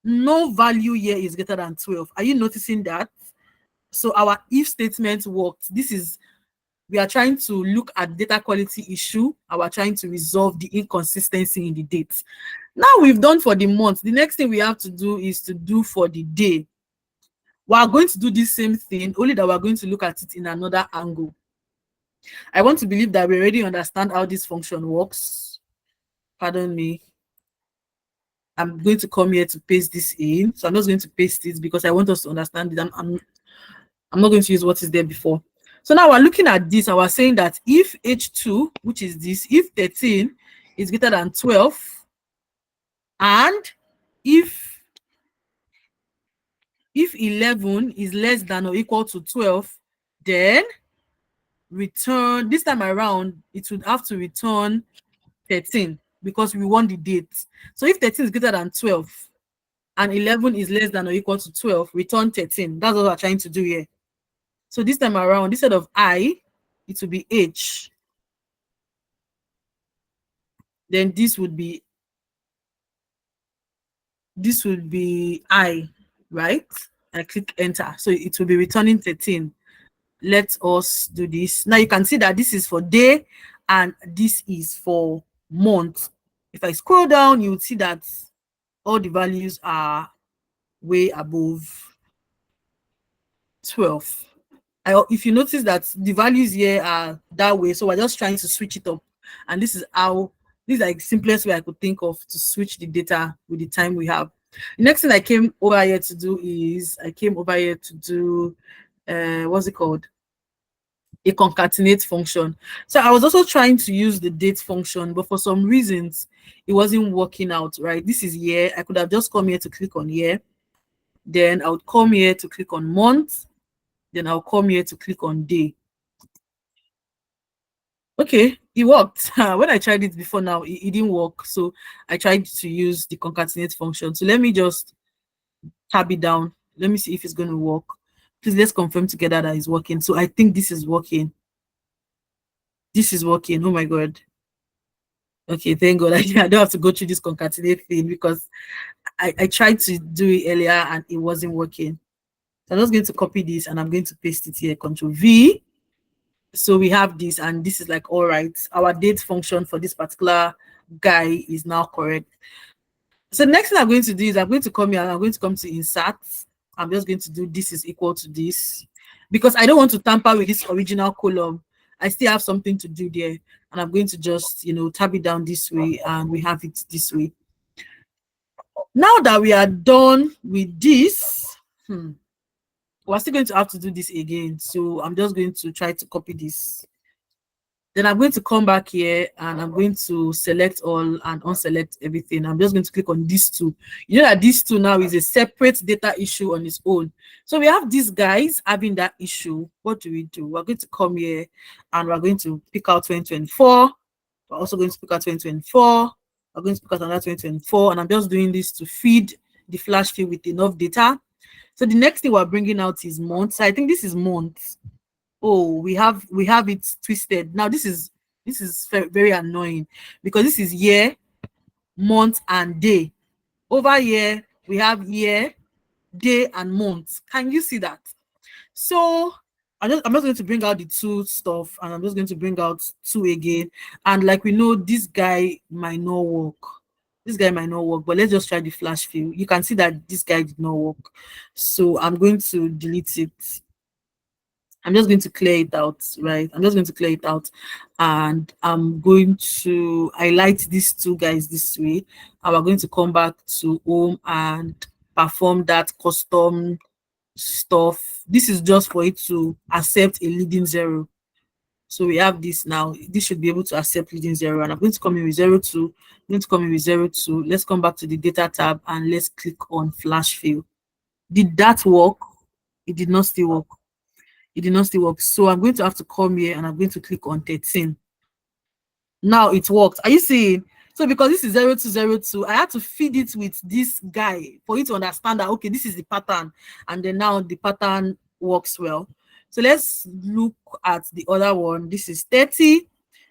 No value here is greater than 12. Are you noticing that? So our if statement worked. We are trying to look at data quality issue. We are trying to resolve the inconsistency in the dates. Now we've done for the month. The next thing we have to do is to do for the day. We are going to do the same thing, only that we're going to look at it in another angle. I want to believe that we already understand how this function works. Pardon me. I'm going to come here to paste this in. So I'm just going to paste it because I want us to understand it. I'm not going to use what is there before. So now we're looking at this and we're saying that if H2, which is this, if 13 is greater than 12, and if 11 is less than or equal to 12, then return, this time around, it would have to return 13 because we want the date. So if 13 is greater than 12 and 11 is less than or equal to 12, return 13. That's what we're trying to do here. So this time around, instead of I, it will be H. Then this would be I, right? I click enter. So it will be returning 13. Let us do this. Now you can see that this is for day and this is for month. If I scroll down, you would see that all the values are way above 12. If you notice that the values here are that way, so we're just trying to switch it up. And this is like the simplest way I could think of to switch the data with the time we have. The next thing I came over here to do is what's it called? a concatenate function. So I was also trying to use the date function, but for some reasons it wasn't working out, right? This is year. I could have just come here to click on year. Then I would come here to click on month. Then I'll come here to click on day. Okay, it worked. When I tried it before now, it didn't work. So I tried to use the concatenate function. So let me just tab it down. Let me see if it's going to work. Please, let's confirm together that it's working. So I think this is working. This is working. Oh my God. Okay, thank God. I don't have to go through this concatenate thing because I tried to do it earlier and it wasn't working. So I'm just going to copy this and I'm going to paste it here. Control V. So we have this, and this is like, all right, our date function for this particular guy is now correct. So next thing I'm going to do is I'm going to come here and I'm going to come to insert. I'm just going to do this is equal to this because I don't want to tamper with this original column. I still have something to do there, and I'm going to just, tab it down this way, and we have it this way. Now that we are done with this, we're still going to have to do this again. So I'm just going to try to copy this. Then I'm going to come back here and I'm going to select all and unselect everything. I'm just going to click on these two. You know that these two now is a separate data issue on its own. So we have these guys having that issue. What do? We're going to come here and we're going to pick out 2024. We're also going to pick out 2024. We're going to pick out another 2024. And I'm just doing this to feed the flash field with enough data. So the next thing we're bringing out is months. So I think this is months. Oh, we have it twisted. Now this is very annoying because this is year, month, and day. Over here we have year, day, and month. Can you see that? So I'm just going to bring out the two stuff, and I'm just going to bring out two again. And like we know, this guy might not work. This guy might not work, but let's just try the flash fill. You can see that this guy did not work. So I'm going to delete it. I'm just going to clear it out, right? I'm just going to clear it out, and I'm going to highlight these two guys this way, and we're going to come back to home and perform that custom stuff. This is just for it to accept a leading zero. So we have this now. This should be able to accept leading zero, and I'm going to come in with 02. I'm going to come in with 02. Let's come back to the data tab and let's click on flash fill. Did that work? It did not still work. It did not still work. So I'm going to have to come here and I'm going to click on 13. Now it worked. Are you seeing? So because this is 0202, I had to feed it with this guy for it to understand that, okay, this is the pattern. And then now the pattern works well. So let's look at the other one. This is 30.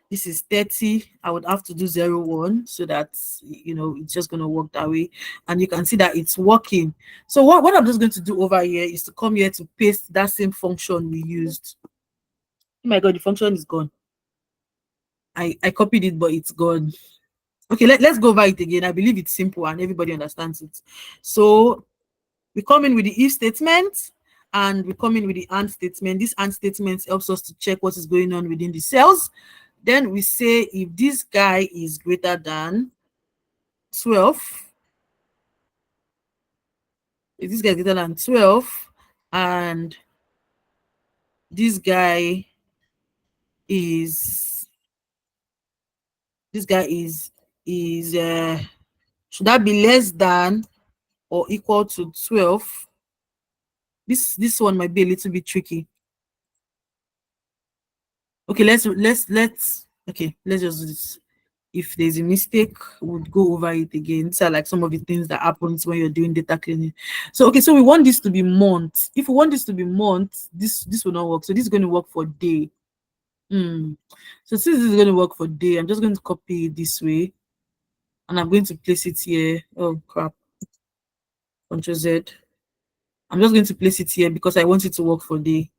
This is 30. I would have to do 01 so that, it's just going to work that way. And you can see that it's working. So what I'm just going to do over here is to come here to paste that same function we used. Oh my God, the function is gone. I copied it, but it's gone. Okay, let's go over it again. I believe it's simple and everybody understands it. So we come in with the if statement and we come in with the and statement. This and statement helps us to check what is going on within the cells. Then we say if this guy is greater than 12, if this guy is greater than 12, and this guy is should that be less than or equal to 12? This one might be a little bit tricky. Okay, let's just do this. If there's a mistake, we'll go over it again. So like some of the things that happens when you're doing data cleaning. So okay, so we want this to be month. If we want this to be month, this will not work. So this is going to work for day. So since this is going to work for day, I'm just going to copy it this way, and I'm going to place it here. Oh crap! Ctrl Z. I'm just going to place it here because I want it to work for day.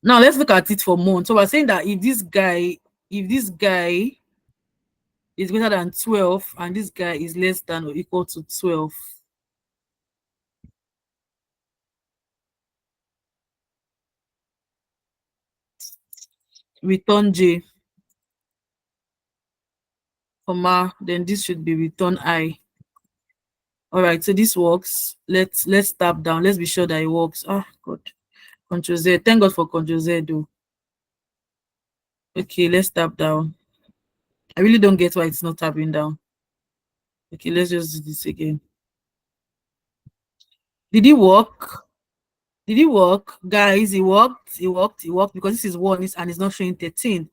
Now let's look at it for month. So we're saying that if this guy is greater than 12 and this guy is less than or equal to 12, return J, comma, then this should be return I. All right, so this works. Let's tap down. Let's be sure that it works. Oh God, Control Z. Thank God for Control Z though. Okay, let's tap down. I really don't get why it's not tapping down. Okay, let's just do this again. Did it work? Did it work? Guys, it worked. It worked. It worked because this is 1 and it's not showing 13.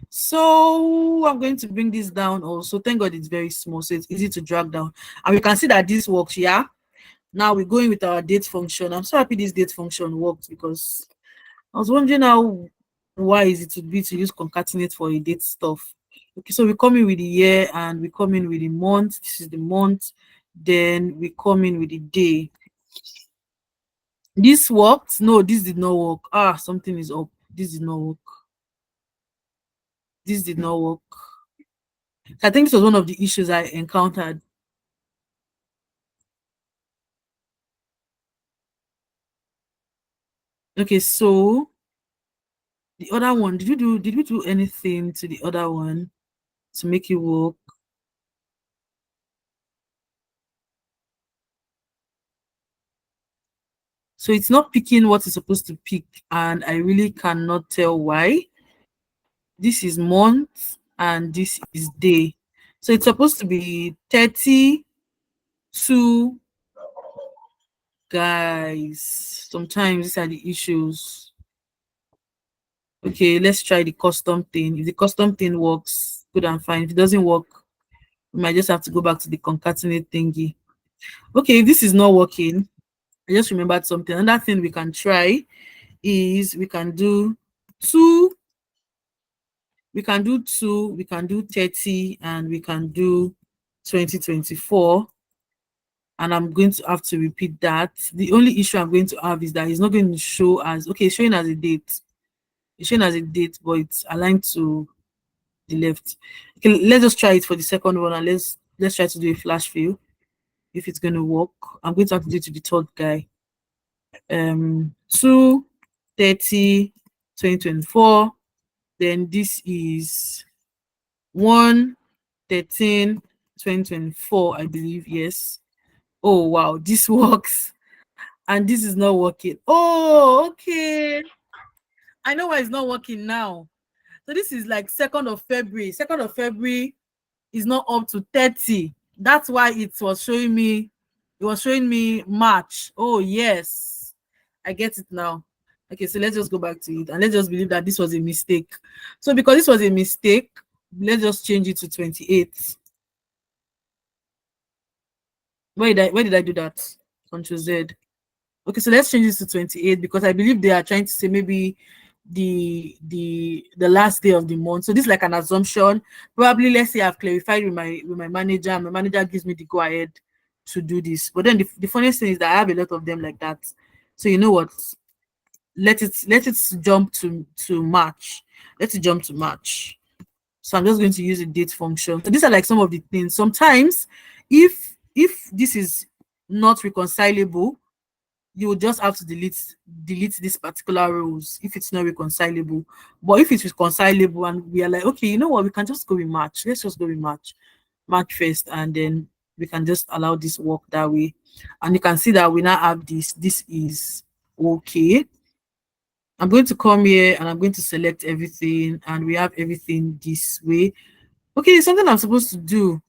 So I'm going to bring this down also. Thank God it's very small, so it's easy to drag down. And we can see that this works, yeah? Now we're going with our date function. I'm so happy this date function worked because I was wondering how wise it would be to use concatenate for a date stuff. Okay, so we come in with the year and we come in with the month. This is the month. Then we come in with the day. This worked. No, this did not work. Ah, something is up. This did not work. This did not work. I think this was one of the issues I encountered. Okay, so the other one, did we do anything to the other one to make it work? So it's not picking what it's supposed to pick, and I really cannot tell why. This is month and this is day. So it's supposed to be 32. Guys, sometimes these are the issues. Okay, let's try the custom thing. If the custom thing works, good and fine. If it doesn't work, we might just have to go back to the concatenate thingy. Okay, if this is not working, I just remembered something. Another thing we can try is we can do 2, we can do 2, we can do 30, and we can do 2024. And I'm going to have to repeat that. The only issue I'm going to have is that it's not going to show as, okay, it's showing as a date. It's showing as a date, but it's aligned to the left. Okay, let's just try it for the second one, and let's try to do a flash fill if it's going to work. I'm going to have to do it to the third guy. 2, 30, 2024. Then this is 1, 13, 2024, I believe. Yes. Oh wow, this works. And this is not working. Oh, okay. I know why it's not working now. So this is like 2nd of February. 2nd of February is not up to 30. That's why it was showing me March. Oh yes, I get it now. Okay, so let's just go back to it and let's just believe that this was a mistake. So because this was a mistake, let's just change it to 28. Where did I do that? Control Z. Okay, so let's change this to 28 because I believe they are trying to say maybe the last day of the month. So this is like an assumption. Probably, let's say I've clarified with my manager, and my manager gives me the go ahead to do this. But then the funniest thing is that I have a lot of them like that. So you know what? Let it jump to March. Let it jump to March. So I'm just going to use a date function. So these are like some of the things. Sometimes if this is not reconcilable, you will just have to delete these particular rows if it's not reconcilable. But if it's reconcilable and we are like, okay, you know what, we can just go with March. Let's just go with March 1st, and then we can just allow this work that way. And you can see that we now have this. This is okay. I'm going to come here and I'm going to select everything, and we have everything this way. Okay, it's something I'm supposed to do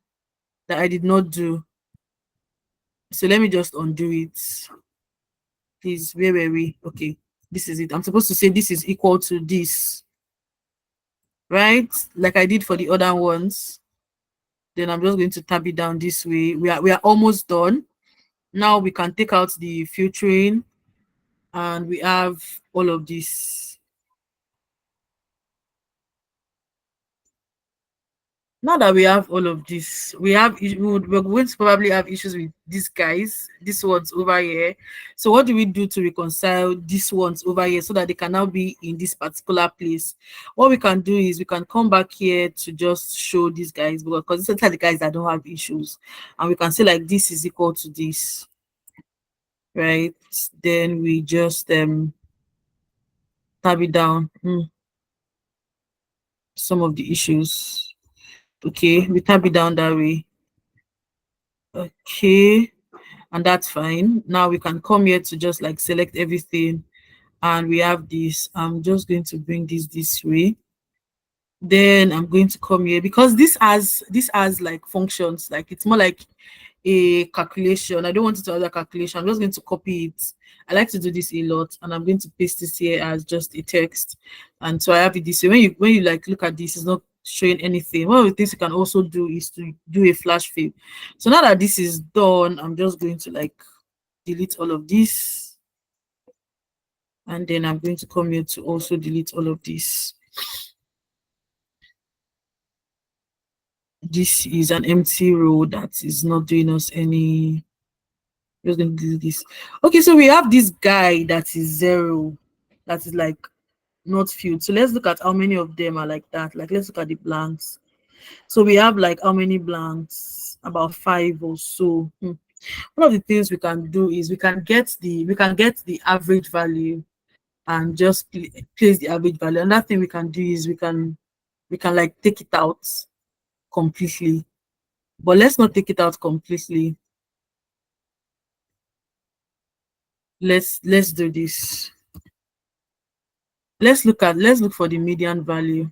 that I did not do. So let me just undo it. Please, where were we? Okay, this is it. I'm supposed to say this is equal to this, right? Like I did for the other ones. Then I'm just going to tab it down this way. We are almost done. Now we can take out the filtering, and we have all of this. Now that we have all of this, we're going to probably have issues with these guys, these ones over here. So what do we do to reconcile these ones over here so that they can now be in this particular place? What we can do is we can come back here to just show these guys, because these are the guys that don't have issues, and we can say like this is equal to this, right? Then we just tab it down. Some of the issues. Okay, we tab it down that way. Okay, and that's fine. Now we can come here to just like select everything and we have this. I'm just going to bring this way. Then I'm going to come here because this has like functions, like it's more like a calculation. I don't want it to have a calculation. I'm just going to copy it. I like to do this a lot, and I'm going to paste this here as just a text. And so I have it this way. When you like look at this, it's not showing anything. One of the things you can also do is to do a flash fill. So now that this is done, I'm just going to like delete all of this, and then I'm going to come here to also delete all of this. This is an empty row that is not doing us any. Just going to do this. Okay, so we have this guy that is 0, that is like not filled. So let's look at how many of them are like that. Like let's look at the blanks. So we have like how many blanks? About 5 or so. One of the things we can do is we can get the average value and just place the average value. Another thing we can do is we can like take it out completely. But let's not take it out completely. Let's do this. Let's look for the median value.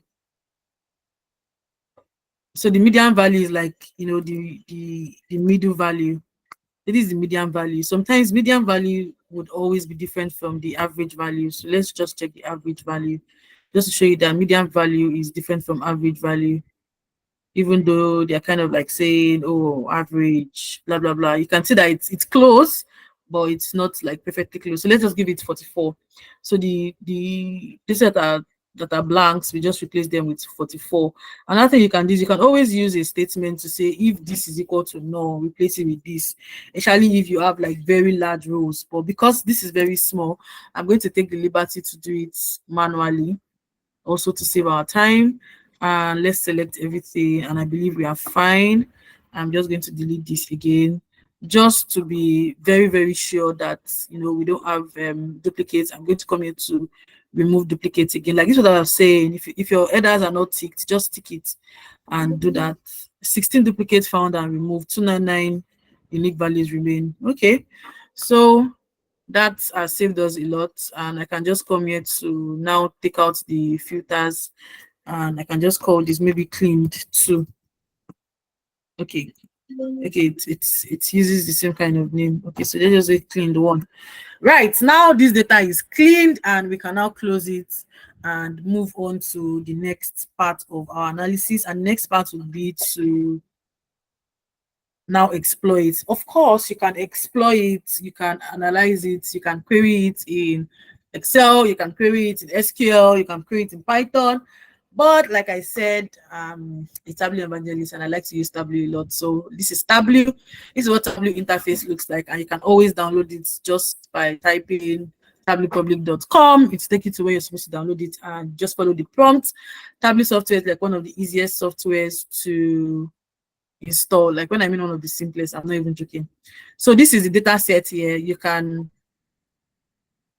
So the median value is like, the middle value. It is the median value. Sometimes median value would always be different from the average value. So let's just check the average value just to show you that median value is different from average value. Even though they're kind of like saying, oh, average, blah, blah, blah. You can see that it's close, but it's not like perfectly close. So let's just give it 44. So the this that are blanks, we just replace them with 44. Another thing you can do is you can always use a statement to say if this is equal to null, replace it with this. Especially if you have like very large rows. But because this is very small, I'm going to take the liberty to do it manually, also to save our time. And let's select everything, and I believe we are fine. I'm just going to delete this again just to be very, very sure that we don't have duplicates. I'm going to come here to remove duplicates again. Like this is what I was saying. If your headers are not ticked, just tick it and do that. 16 duplicates found and removed. 299 unique values remain. Okay, so that has saved us a lot, and I can just come here to now take out the filters, and I can just call this maybe cleaned 2. Okay, it uses the same kind of name. Okay, so let's just say cleaned 1. Right, now this data is cleaned, and we can now close it and move on to the next part of our analysis. And next part would be to now exploit. Of course, you can exploit, you can analyze it, you can query it in Excel, you can query it in SQL, you can query it in Python. But like I said, a Tableau evangelist, and I like to use Tableau a lot. So this is Tableau. This is what Tableau interface looks like, and you can always download it just by typing tableaupublic.com. It's take you to where you're supposed to download it, and just follow the prompt. Tableau software is like one of the easiest softwares to install. Like when I mean one of the simplest, I'm not even joking. So this is the data set here.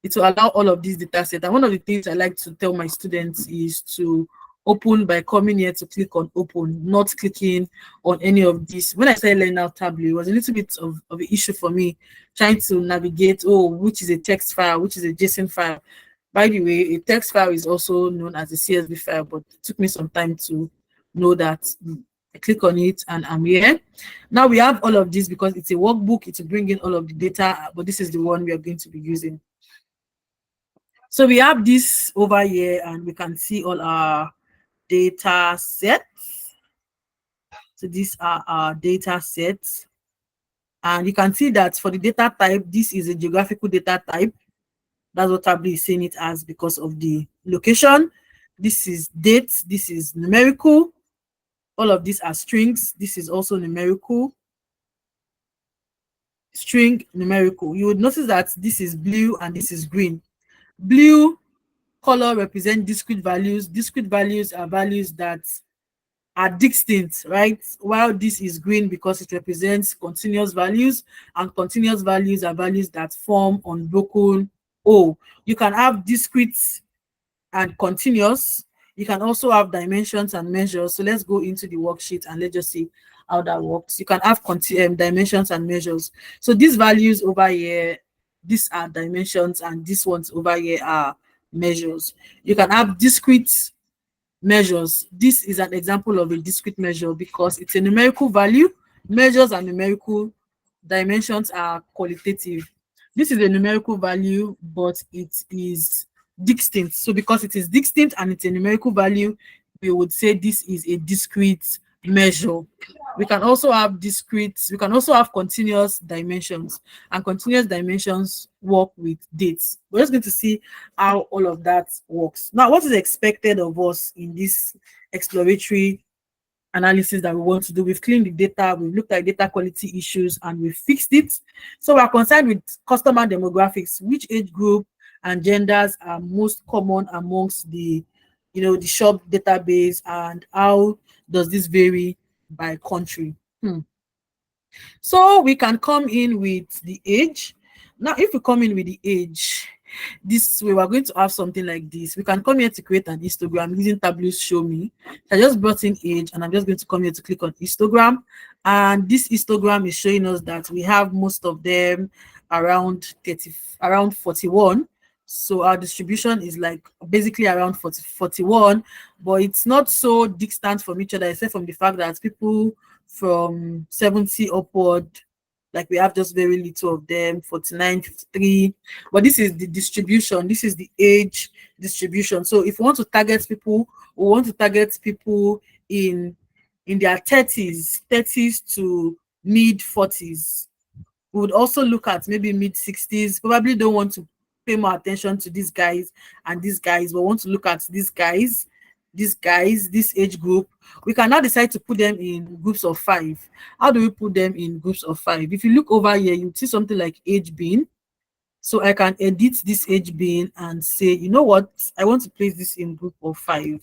It will allow all of these data sets. And one of the things I like to tell my students is to open by coming here to click on open, not clicking on any of these. When I started learning out Tableau, it was a little bit of an issue for me trying to navigate, which is a text file, which is a JSON file. By the way, a text file is also known as a CSV file, but it took me some time to know that. I click on it and I'm here. Now we have all of this because it's a workbook. It's bringing all of the data, but this is the one we are going to be using. So we have this over here, and we can see all our data sets. So these are our data sets. And you can see that for the data type, this is a geographical data type. That's what Tableau is saying it as because of the location. This is date. This is numerical. All of these are strings. This is also numerical. String, numerical. You would notice that this is blue and this is green. Blue color represent discrete values. Discrete values are values that are distinct, right? While this is green because it represents continuous values, and continuous values are values that form unbroken O. You can have discrete and continuous. You can also have dimensions and measures. So let's go into the worksheet and let's just see how that works. You can have dimensions and measures. So these values over here these are dimensions and these ones over here are measures. You can have discrete measures. This is an example of a discrete measure because it's a numerical value. Measures are numerical, dimensions are qualitative. This is a numerical value, but it is distinct. So because it is distinct and it's a numerical value, we would say this is a discrete measure. We can also have continuous dimensions, and continuous dimensions work with dates. We're just going to see how all of that works. Now, what is expected of us in this exploratory analysis that we want to do? We've cleaned the data, we've looked at data quality issues, and we've fixed it. So we're concerned with customer demographics, which age group and genders are most common amongst the the shop database, and how does this vary by country. So we can come in with the age. Now, if we come in with the age, this way we're going to have something like this. We can come here to create an histogram using Tableau Show Me. I just brought in age, and I'm just going to come here to click on histogram. And this histogram is showing us that we have most of them around 41. So our distribution is like basically around 41, but it's not so distant from each other, except from the fact that people from 70 upward, like we have just very little of them, 49, 53. But this is the distribution, this is the age distribution. So if we want to target people, we want to target people in their 30s to mid 40s. We would also look at maybe mid 60s. Probably don't want to pay more attention to these guys and these guys, but want to look at these guys, this age group. We can now decide to put them in groups of 5. How do we put them in groups of 5? If you look over here, you see something like age bin. So I can edit this age bin and say, you know what, I want to place this in group of 5.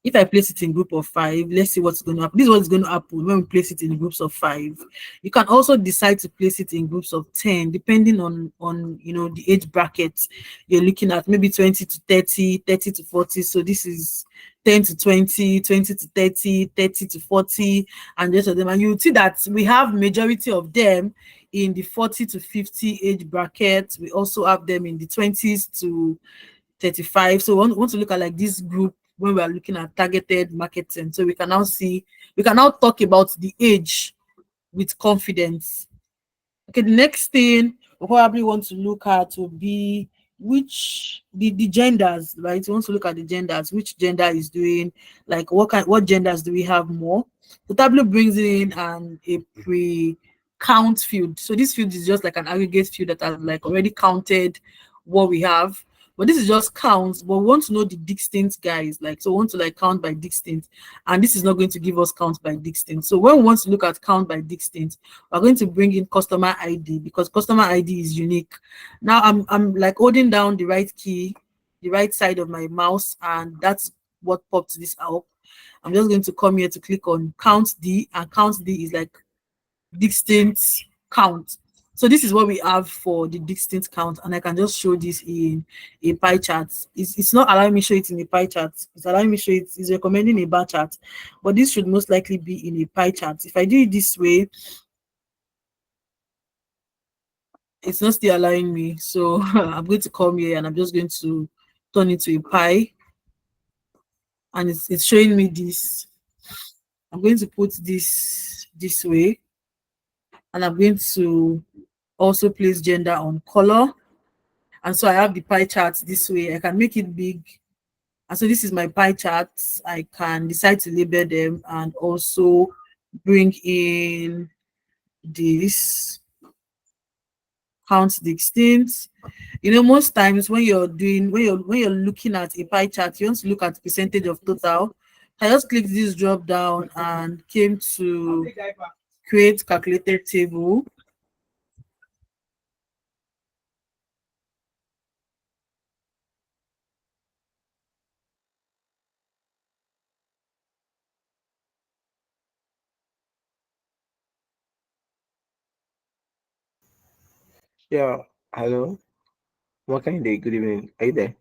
If I place it in group of 5, let's see what's going to happen. This is what's going to happen when we place it in groups of 5. You can also decide to place it in groups of 10, depending on the age brackets you're looking at, maybe 20 to 30, 30 to 40. So this is 10 to 20, 20 to 30, 30 to 40, and the rest of them. And you will see that we have majority of them in the 40 to 50 age bracket. We also have them in the 20s to 35. So we want to look at like this group when we are looking at targeted marketing. So we can now talk about the age with confidence. Okay, the next thing we probably want to look at will be the genders, right? We want to look at the genders, which gender is doing, like what genders do we have more. The Tableau brings in a pre-count field. So this field is just like an aggregate field that has like already counted what we have. But this is just counts, but we want to know the distinct guys, like, so we want to like count by distinct, and this is not going to give us count by distinct. So when we want to look at count by distinct, we're going to bring in customer ID, because customer ID is unique. Now I'm like holding down the right key, the right side of my mouse, and that's what popped this out. I'm just going to come here to click on count D, and count D is like distinct count. So this is what we have for the distinct count, and I can just show this in a pie chart. It's not allowing me show it in a pie chart. It's allowing me show it. It's recommending a bar chart, but this should most likely be in a pie chart. If I do it this way, it's not still allowing me. So I'm going to come here and I'm just going to turn it to a pie, and it's showing me this. I'm going to put this way, and I'm going to also place gender on color. And so I have the pie chart this way. I can make it big. And so this is my pie chart. I can decide to label them and also bring in this count distinct. Most times when you're looking at a pie chart, you want to look at percentage of total. I just clicked this drop down and came to create calculated table. Yeah, hello. Omokehinde, good evening. Are you there?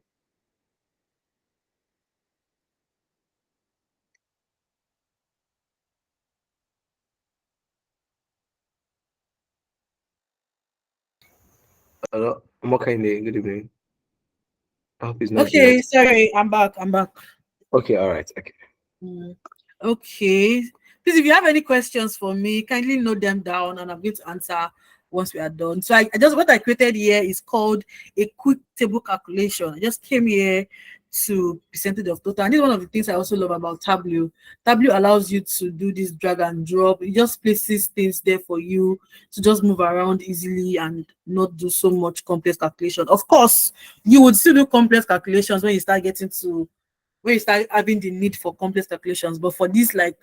Hello, Omokehinde, good evening. I hope he's not Okay, muted. sorry, I'm back. I'm back. Okay, all right. Okay. Mm, Okay. Please, if you have any questions for me, kindly note them down and I'm going to answer once we are done. So I just what I created here is called a quick table calculation. I just came here to percentage of total. And this is one of the things I also love about Tableau. Tableau allows you to do this drag and drop. It just places things there for you to just move around easily and not do so much complex calculation. Of course, you would still do complex calculations when you start getting to when you start having the need for complex calculations. But for this like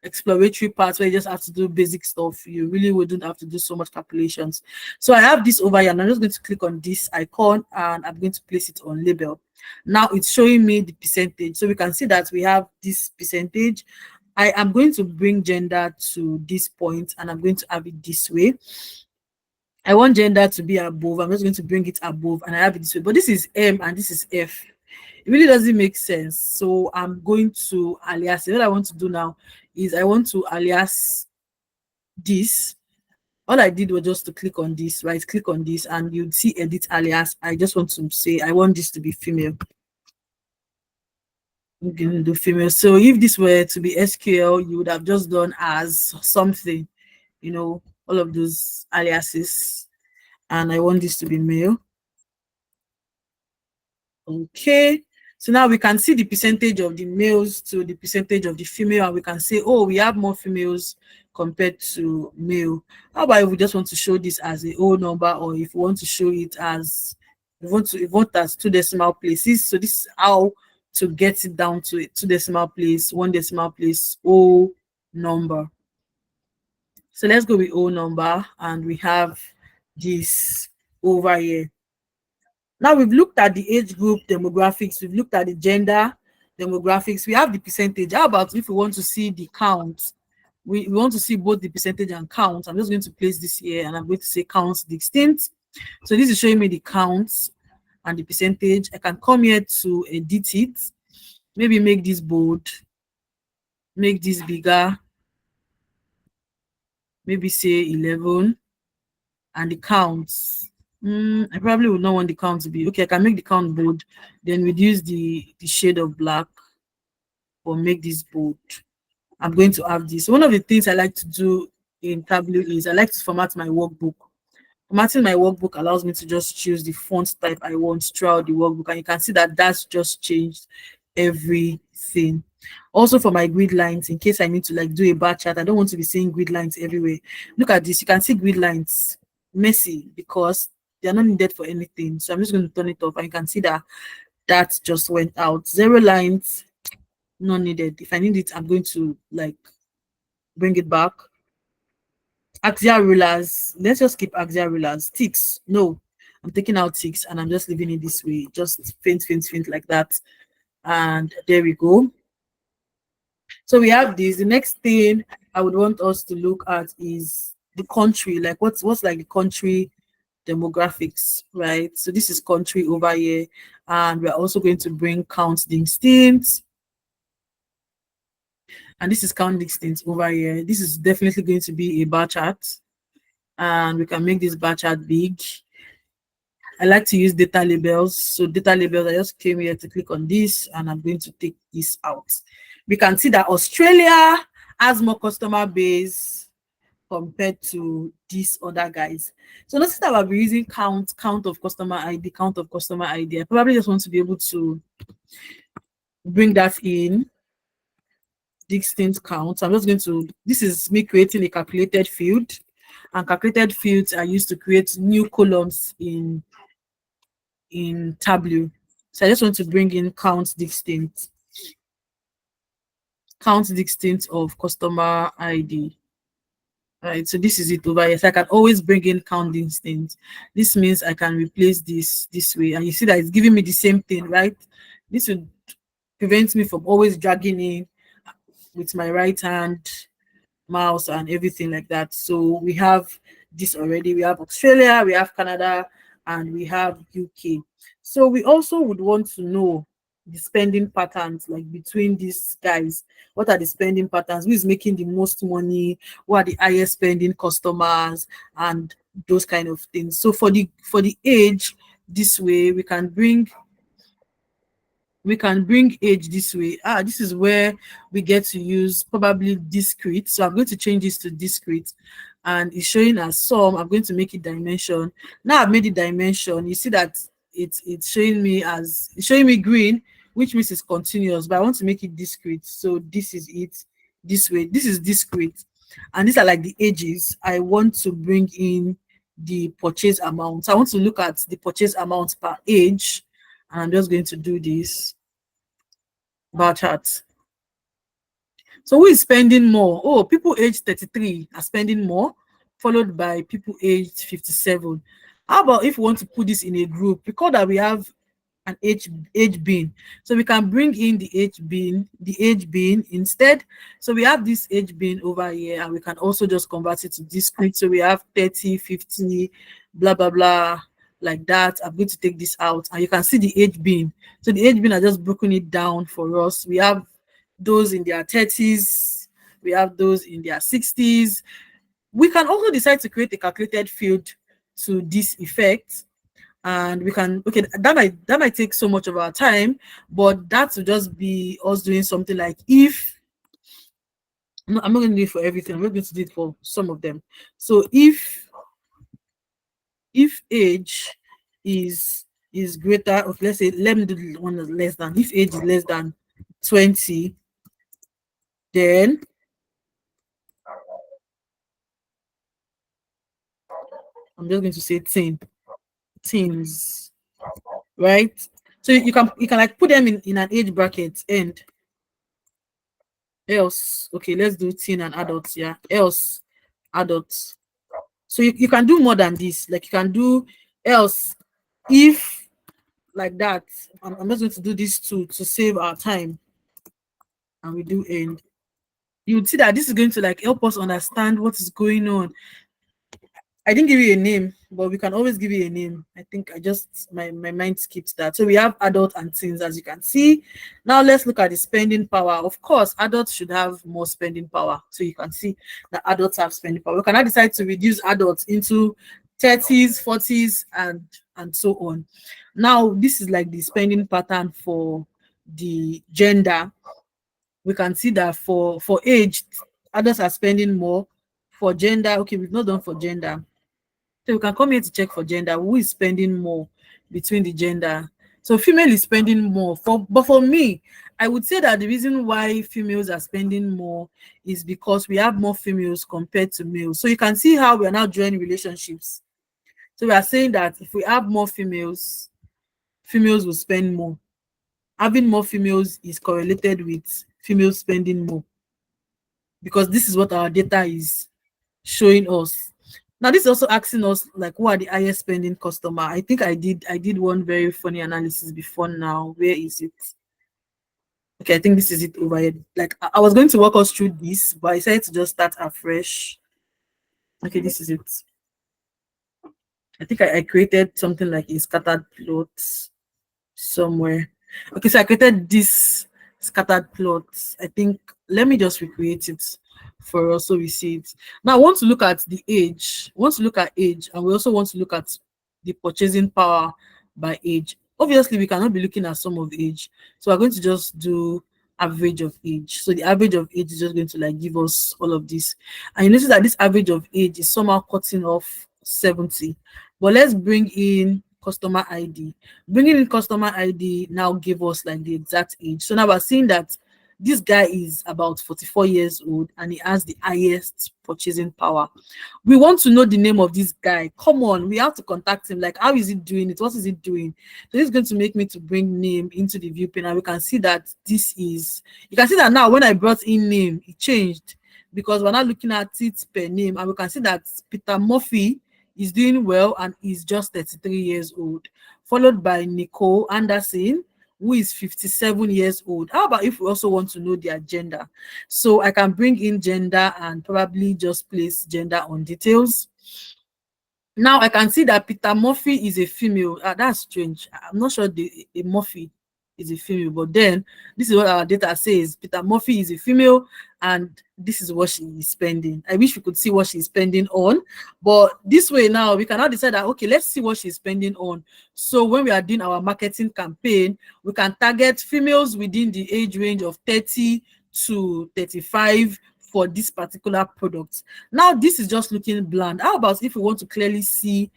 exploratory parts where you just have to do basic stuff, you really wouldn't have to do so much calculations. So I have this over here and I'm just going to click on this icon and I'm going to place it on label. Now it's showing me the percentage. So we can see that we have this percentage. I am going to bring gender to this point and I'm going to have it this way. I want gender to be above. I'm just going to bring it above and I have it this way. But this is M and this is F. It really doesn't make sense. So I'm going to alias. What I want to do now is I want to alias this. All I did was just to click on this, right? Click on this and you'd see edit alias. I just want to say I want this to be female. I'm going to do female. So if this were to be SQL, you would have just done as something, all of those aliases. And I want this to be male. Okay, so now we can see the percentage of the males to the percentage of the female, and we can say, oh, we have more females compared to male. How about if we just want to show this as a whole number, or if we want to show it as we want as 2 decimal places? So this is how to get it down to 2 decimal place, 1 decimal place, whole number. So let's go with whole number, and we have this over here. Now we've looked at the age group demographics, we've looked at the gender demographics, we have the percentage. How about if we want to see the count? We want to see both the percentage and count. I'm just going to place this here and I'm going to say count distinct. So this is showing me the counts and the percentage. I can come here to edit it, maybe make this bold, make this bigger, maybe say 11, and the counts. I probably would not want the count to be okay. I can make the count bold, then reduce the shade of black, or make this bold. I'm going to have this. One of the things I like to do in Tableau is I like to format my workbook. Formatting my workbook allows me to just choose the font type I want throughout the workbook, and you can see that that's just changed everything. Also for my grid lines, in case I need to like do a bar chart, I don't want to be seeing grid lines everywhere. Look at this, you can see grid lines messy because they are not needed for anything. So I'm just going to turn it off and you can see that that just went out. 0 lines, not needed. If I need it, I'm going to like bring it back. Axial rulers, let's just keep axial rulers. Ticks, no, I'm taking out ticks and I'm just leaving it this way. Just faint like that. And there we go. So we have this. The next thing I would want us to look at is the country, like what's like the country demographics, right? So this is country over here, and we're also going to bring count distinct, and this is count distinct over here. This is definitely going to be a bar chart, and we can make this bar chart big. I like to use data labels. So data labels, I just came here to click on this and I'm going to take this out. We can see that Australia has more customer base compared to these other guys. So notice that I'll be using count of customer ID, count of customer ID. I probably just want to be able to bring that in, distinct count. So I'm just going to, this is me creating a calculated field, and calculated fields are used to create new columns in Tableau. So I just want to bring in count distinct of customer ID. Right, so this is it over here. So I can always bring in count distinct. This means I can replace this way, and you see that it's giving me the same thing, right? This would prevent me from always dragging in with my right hand mouse and everything like that. So we have this already. We have Australia, we have Canada, and we have UK. So we also would want to know the spending patterns, like between these guys. What are the spending patterns? Who is making the most money? Who are the highest spending customers? And those kind of things. So for the age this way, we can bring age this way. This is where we get to use probably discrete. So I'm going to change this to discrete, and it's showing as sum. I'm going to make it dimension. Now I've made it dimension. You see that it's showing me green, which means it's continuous, but I want to make it discrete. So this is it this way. This is discrete, and these are like the ages. I want to bring in the purchase amount. So I want to look at the purchase amount per age, and I'm just going to do this bar chart. So who is spending more? Oh, people aged 33 are spending more, followed by people aged 57. How about if we want to put this in a group? Recall that we have an age bin, so we can bring in the age bin instead. So we have this age bin over here, and we can also just convert it to discrete. So we have 30, 50, blah blah blah, like that. I'm going to take this out, and you can see the age bin. So the age bin are just broken it down for us. We have those in their 30s, we have those in their 60s. We can also decide to create a calculated field to this effect, and we can, okay, that might take so much of our time, but that will just be us doing something like if, no, I'm not going to do it for everything, I'm not going to do it for some of them. So if age is greater, okay, let's say, let me do the one that's less than. If age is less than 20, then I'm just going to say teens, right? So you can like put them in an age bracket, and else, okay, let's do teen and adults, yeah, else adults. So you can do more than this, like you can do else if, like that. I'm just going to do this to save our time, and we do end. You would see that this is going to like help us understand what is going on. I didn't give you a name, but we can always give you a name. I think I just, my mind skipped that. So we have adult and teens, as you can see. Now let's look at the spending power. Of course, adults should have more spending power. So you can see that adults have spending power. We can now decide to reduce adults into 30s, 40s, and so on. Now, this is like the spending pattern for the gender. We can see that for age, adults are spending more. For gender, okay, we've not done for gender. So we can come here to check for gender, who is spending more between the gender. So female is spending more. But for me, I would say that the reason why females are spending more is because we have more females compared to males. So you can see how we are now drawing relationships. So we are saying that if we have more females, females will spend more. Having more females is correlated with females spending more, because this is what our data is showing us. Now, this is also asking us, like, who are the highest spending customer? I think I did one very funny analysis before now. Where is it? Okay, I think this is it over here. Like, I was going to walk us through this, but I decided to just start afresh. Okay, this is it. I think I created something like a scattered plot somewhere. Okay, so I created this scattered plot. I think, let me just recreate it for us so we see it. Now I want to look at the age. We want to look at age, and we also want to look at the purchasing power by age. Obviously, we cannot be looking at sum of age, so we're going to just do average of age. So the average of age is just going to like give us all of this, and you notice that this average of age is somehow cutting off 70. But let's bring in customer ID. Bringing in customer ID now give us like the exact age. So now we're seeing that this guy is about 44 years old and he has the highest purchasing power. We want to know the name of this guy. Come on, we have to contact him. Like, how is he doing it? What is he doing? So this is going to make me to bring name into the view pane, and we can see that this is, you can see that now when I brought in name, it changed because we're not looking at it per name, and we can see that Peter Murphy is doing well and is just 33 years old, followed by Nicole Anderson, who is 57 years old. How about if we also want to know their gender? So I can bring in gender and probably just place gender on details. Now I can see that Peter Murphy is a female. That's strange. I'm not sure a Murphy. is a female. But then this is what our data says. Peter Murphy is a female, and this is what she is spending. I wish we could see what she's spending on, but this way now we cannot decide that, okay, let's see what she's spending on. So when we are doing our marketing campaign, we can target females within the age range of 30 to 35 for this particular product. Now this is just looking bland. How about if we want to clearly see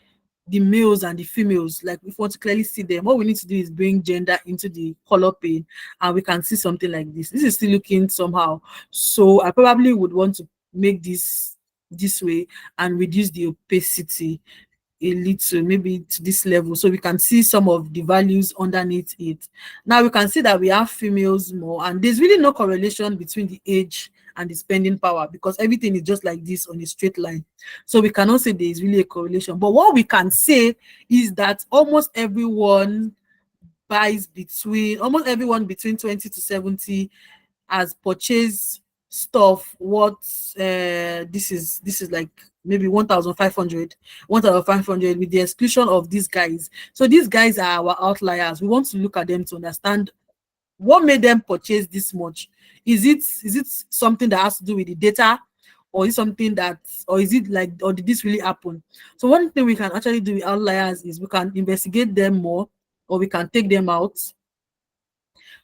the males and the females, like if we want to clearly see them, what we need to do is bring gender into the color pane, and we can see something like this. This is still looking somehow, so I probably would want to make this way and reduce the opacity a little, maybe to this level, so we can see some of the values underneath it. Now we can see that we have females more, and there's really no correlation between the age and the spending power, because everything is just like this on a straight line. So we cannot say there is really a correlation. But what we can say is that almost everyone between 20 to 70 has purchased stuff what this is like maybe 1,500 with the exclusion of these guys. So these guys are our outliers. We want to look at them to understand what made them purchase this much. Is it something that has to do with the data, or is something that, or is it like, or did this really happen? So one thing we can actually do with outliers is we can investigate them more, or we can take them out.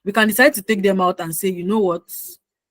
We can decide to take them out and say, you know what,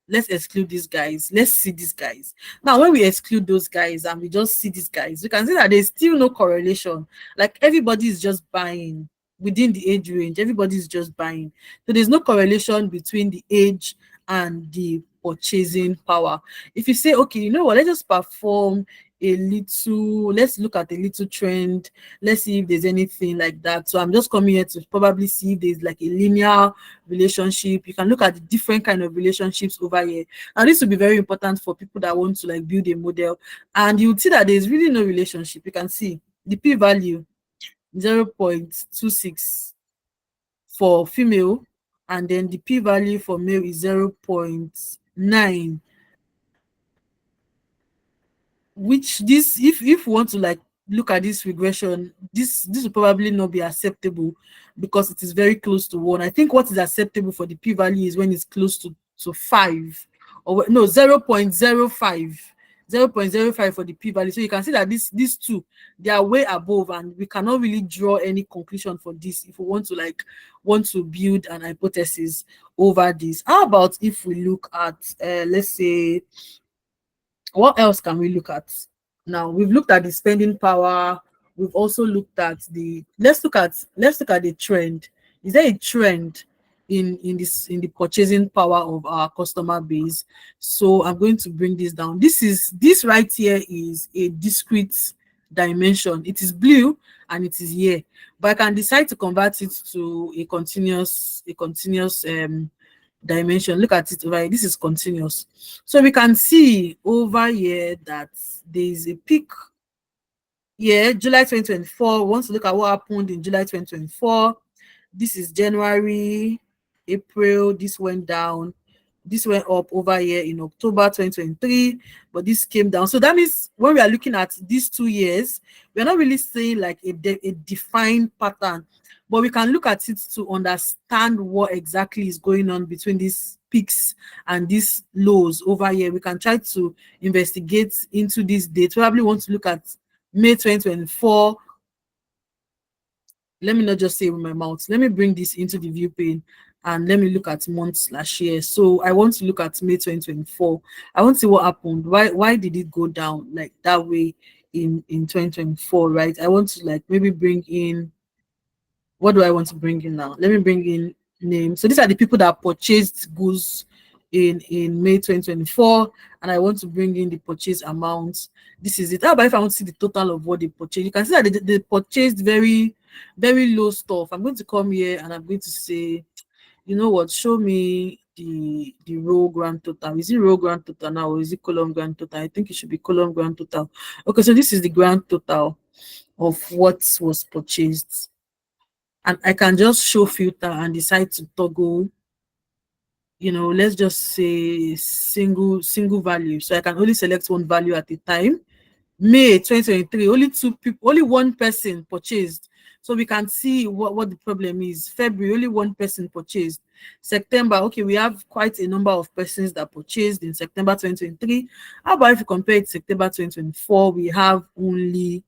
let's exclude these guys. Let's see these guys. Now, when we exclude those guys and we just see these guys, we can see that there's still no correlation. Like everybody is just buying within the age range. Everybody is just buying. So there's no correlation between the age and the purchasing power. If you say, okay, you know what, let's just perform a little, let's look at a little trend, let's see if there's anything like that. So I'm just coming here to probably see if there's like a linear relationship. You can look at the different kind of relationships over here, and this will be very important for people that want to like build a model. And you would see that there's really no relationship. You can see the p-value 0.26 for female, and then the p-value for male is 0.9, which this, if we want to like look at this regression, this will probably not be acceptable because it is very close to 1. I think what is acceptable for the p-value is when it's close to 5, or no, 0.05. 0.05 for the p-value. So you can see that these two, they are way above, and we cannot really draw any conclusion for this if we want to build an hypothesis over this. How about if we look at let's say, what else can we look at? Now we've looked at the spending power. We've also looked at the, let's look at the trend. Is there a trend in the purchasing power of our customer base? So I'm going to bring this down. This right here is a discrete dimension. It is blue and it is here, but I can decide to convert it to a continuous dimension. Look at it over here. This is continuous. So we can see over here that there is a peak here, July 2024. We want to look at what happened in July 2024. This is January, April. This went down. This went up over here in October 2023, but this came down. So that means when we are looking at these 2 years, we're not really seeing like a defined pattern, but we can look at it to understand what exactly is going on between these peaks and these lows over here. We can try to investigate into this date. Probably want to look at May 2024. Let me not just say with my mouth. Let me bring this into the view pane and let me look at month/year. So I want to look at May 2024. I want to see what happened. Why did it go down like that way in 2024, right? I want to like maybe bring in, what do I want to bring in now? Let me bring in names. So these are the people that purchased goods in May 2024, and I want to bring in the purchase amount. This is it. How about if I want to see the total of what they purchased? You can see that they purchased very, very low stuff. I'm going to come here and I'm going to say, you know what, show me the row grand total. Is it row grand total now, or is it column grand total? I think it should be column grand total. Okay, so this is the grand total of what was purchased, and I can just show filter and decide to toggle, you know, let's just say single value. So I can only select one value at a time. May 2023, only one person purchased. So we can see what the problem is. February, only one person purchased. September, okay, we have quite a number of persons that purchased in September 2023. How about if you compare it to September 2024, we have only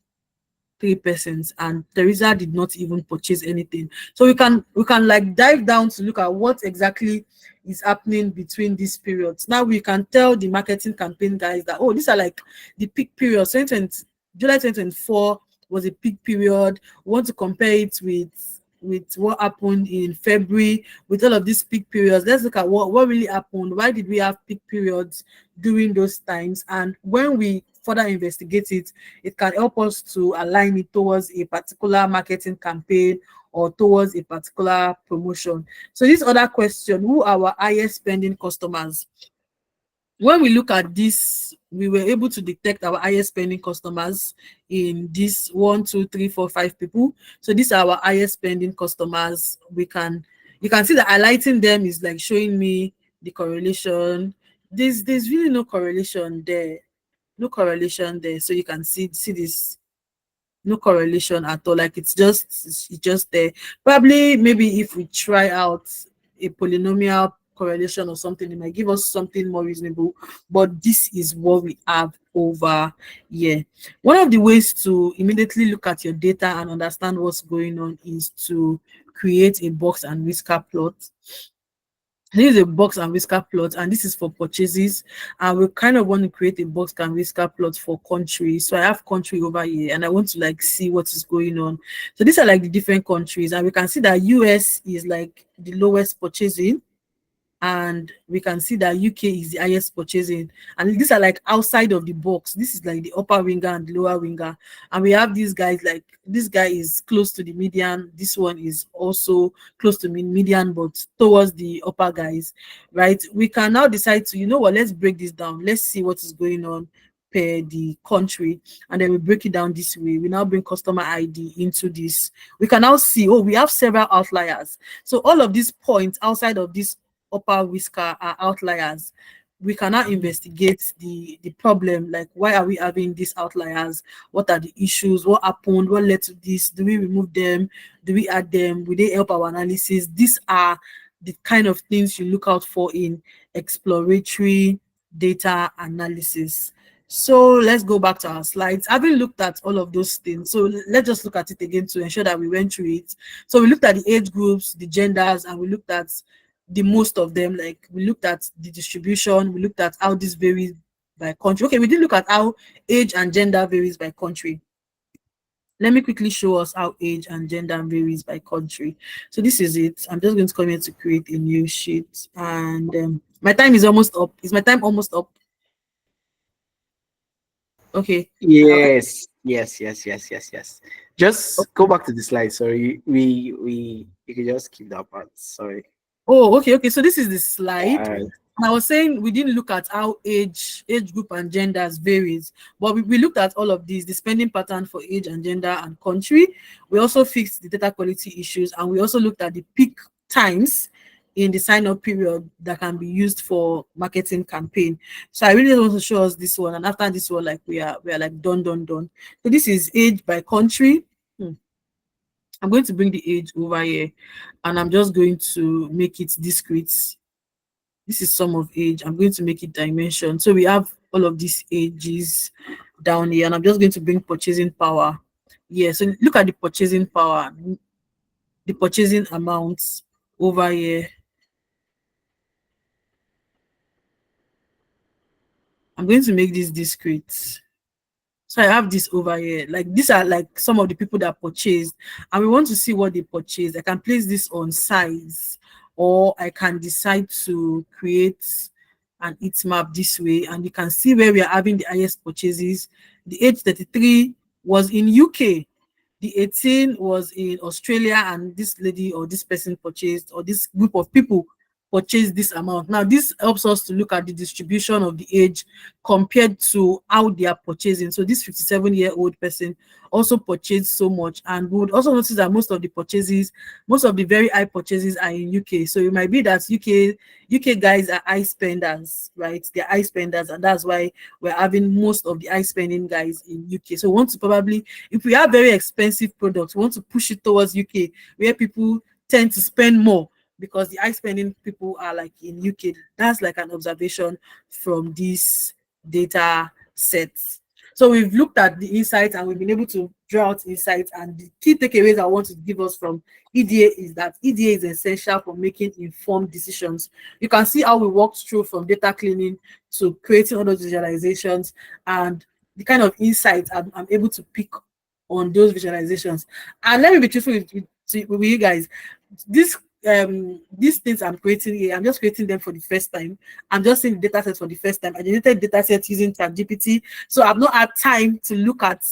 3 persons, and Teresa did not even purchase anything. So we can like dive down to look at what exactly is happening between these periods. Now we can tell the marketing campaign guys that, oh, these are like the peak periods. 2020, July 2024 was a peak period. We want to compare it with what happened in February, with all of these peak periods. Let's look at what really happened. Why did we have peak periods during those times? And when we further investigate it, it can help us to align it towards a particular marketing campaign or towards a particular promotion. So this other question, who are our highest spending customers? When we look at this, we were able to detect our highest spending customers in this 1, 2, 3, 4, 5 people. So these are our highest spending customers. You can see that highlighting them is like showing me the correlation. There's really no correlation there. No correlation there. So you can see this, no correlation at all. Like it's just there. Probably maybe if we try out a polynomial correlation or something, it might give us something more reasonable, but this is what we have over here. One of the ways to immediately look at your data and understand what's going on is to create a box and whisker plot. This is a box and whisker plot, and this is for purchases, and we kind of want to create a box and whisker plot for country. So I have country over here, and I want to like see what is going on. So these are like the different countries, and we can see that US is like the lowest purchasing, and we can see that UK is the highest purchasing, and these are like outside of the box. This is like the upper winger and the lower winger, and we have these guys, like this guy is close to the median, this one is also close to median but towards the upper guys, right? We can now decide to, you know what, let's break this down, let's see what is going on per the country, and then we break it down this way. We now bring customer ID into this. We can now see, oh, we have several outliers. So all of these points outside of this upper whisker are outliers. We cannot investigate the problem, like why are we having these outliers, what are the issues, what happened, what led to this, do we remove them, do we add them, will they help our analysis? These are the kind of things you look out for in exploratory data analysis. So let's go back to our slides. Having looked at all of those things, so let's just look at it again to ensure that we went through it. So we looked at the age groups, the genders, and we looked at the most of them. Like we looked at the distribution, we looked at how this varies by country. Okay, we did look at how age and gender varies by country. Let me quickly show us how age and gender varies by country. So this is it. I'm just going to come here to create a new sheet, and my time is almost up. Is my time almost up? Okay. Yes. Just go back to the slide. Sorry, you can just keep that part. Sorry. Oh, okay. So this is the slide. Alright. I was saying we didn't look at how age group and genders varies, but we looked at all of these, the spending pattern for age and gender and country. We also fixed the data quality issues, and we also looked at the peak times in the sign-up period that can be used for marketing campaign. So I really want to show us this one, and after this one, like we are like done. So this is age by country. I'm going to bring the age over here, and I'm just going to make it discrete. This is sum of age. I'm going to make it dimension. So we have all of these ages down here, and I'm just going to bring purchasing power. Yeah, so look at the purchasing power, the purchasing amounts over here. I'm going to make this discrete. So I have this over here. Like these are like some of the people that purchased, and we want to see what they purchased. I can place this on size, or I can decide to create an heat map this way, and you can see where we are having the highest purchases. The age 33 was in UK, the 18 was in Australia, and this lady or this person purchased, or this group of people purchase this amount. Now, this helps us to look at the distribution of the age compared to how they are purchasing. So this 57-year-old person also purchased so much, and we would also notice that most of the very high purchases are in UK. So it might be that UK guys are high spenders, right? They're high spenders, and that's why we're having most of the high spending guys in UK. So we want to probably, if we have very expensive products, we want to push it towards UK, where people tend to spend more because the high spending people are like in UK. That's like an observation from this data sets. So we've looked at the insights and we've been able to draw out insights. And the key takeaways I want to give us from EDA is that EDA is essential for making informed decisions. You can see how we walked through from data cleaning to creating all those visualizations and the kind of insights I'm able to pick on those visualizations. And let me be truthful with you guys. These things I'm creating here, I'm just creating them for the first time. I'm just seeing the data sets for the first time. I generated data sets using ChatGPT, so I've not had time to look at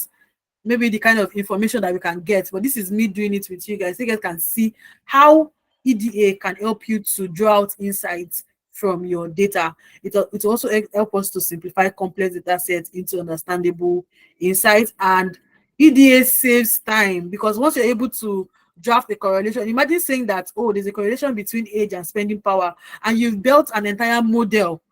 maybe the kind of information that we can get. But this is me doing it with you guys. You guys can see how EDA can help you to draw out insights from your data. It also help us to simplify complex data sets into understandable insights. And EDA saves time because once you're able to draft a correlation, imagine saying that, oh, there's a correlation between age and spending power, and you've built an entire model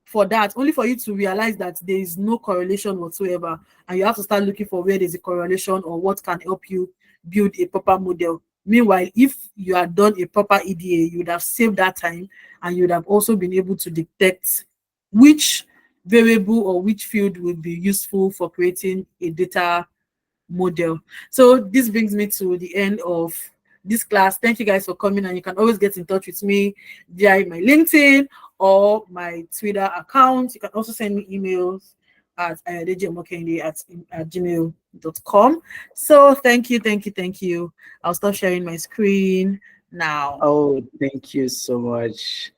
for that, only for you to realize that there is no correlation whatsoever, and you have to start looking for where there's a correlation or what can help you build a proper model. Meanwhile, if you had done a proper EDA, you would have saved that time, and you would have also been able to detect which variable or which field would be useful for creating a data model. So this brings me to the end of this class. Thank you guys for coming, and you can always get in touch with me via my LinkedIn or my Twitter account. You can also send me emails at ayodejomokende at gmail.com. So thank you. I'll stop sharing my screen now. Oh, thank you so much,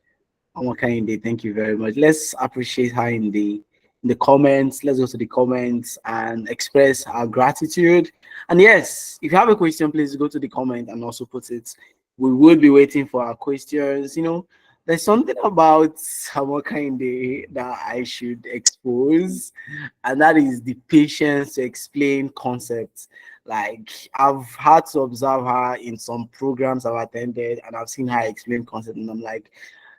Omokehinde. Thank you very much. Let's appreciate her in the comments. Let's go to the comments and express our gratitude. And yes, if you have a question, please go to the comment and also put it. We will be waiting for our questions. There's something about Omokehinde that I should expose, and that is the patience to explain concepts. Like, I've had to observe her in some programs I've attended, and I've seen her explain concepts, and I'm like,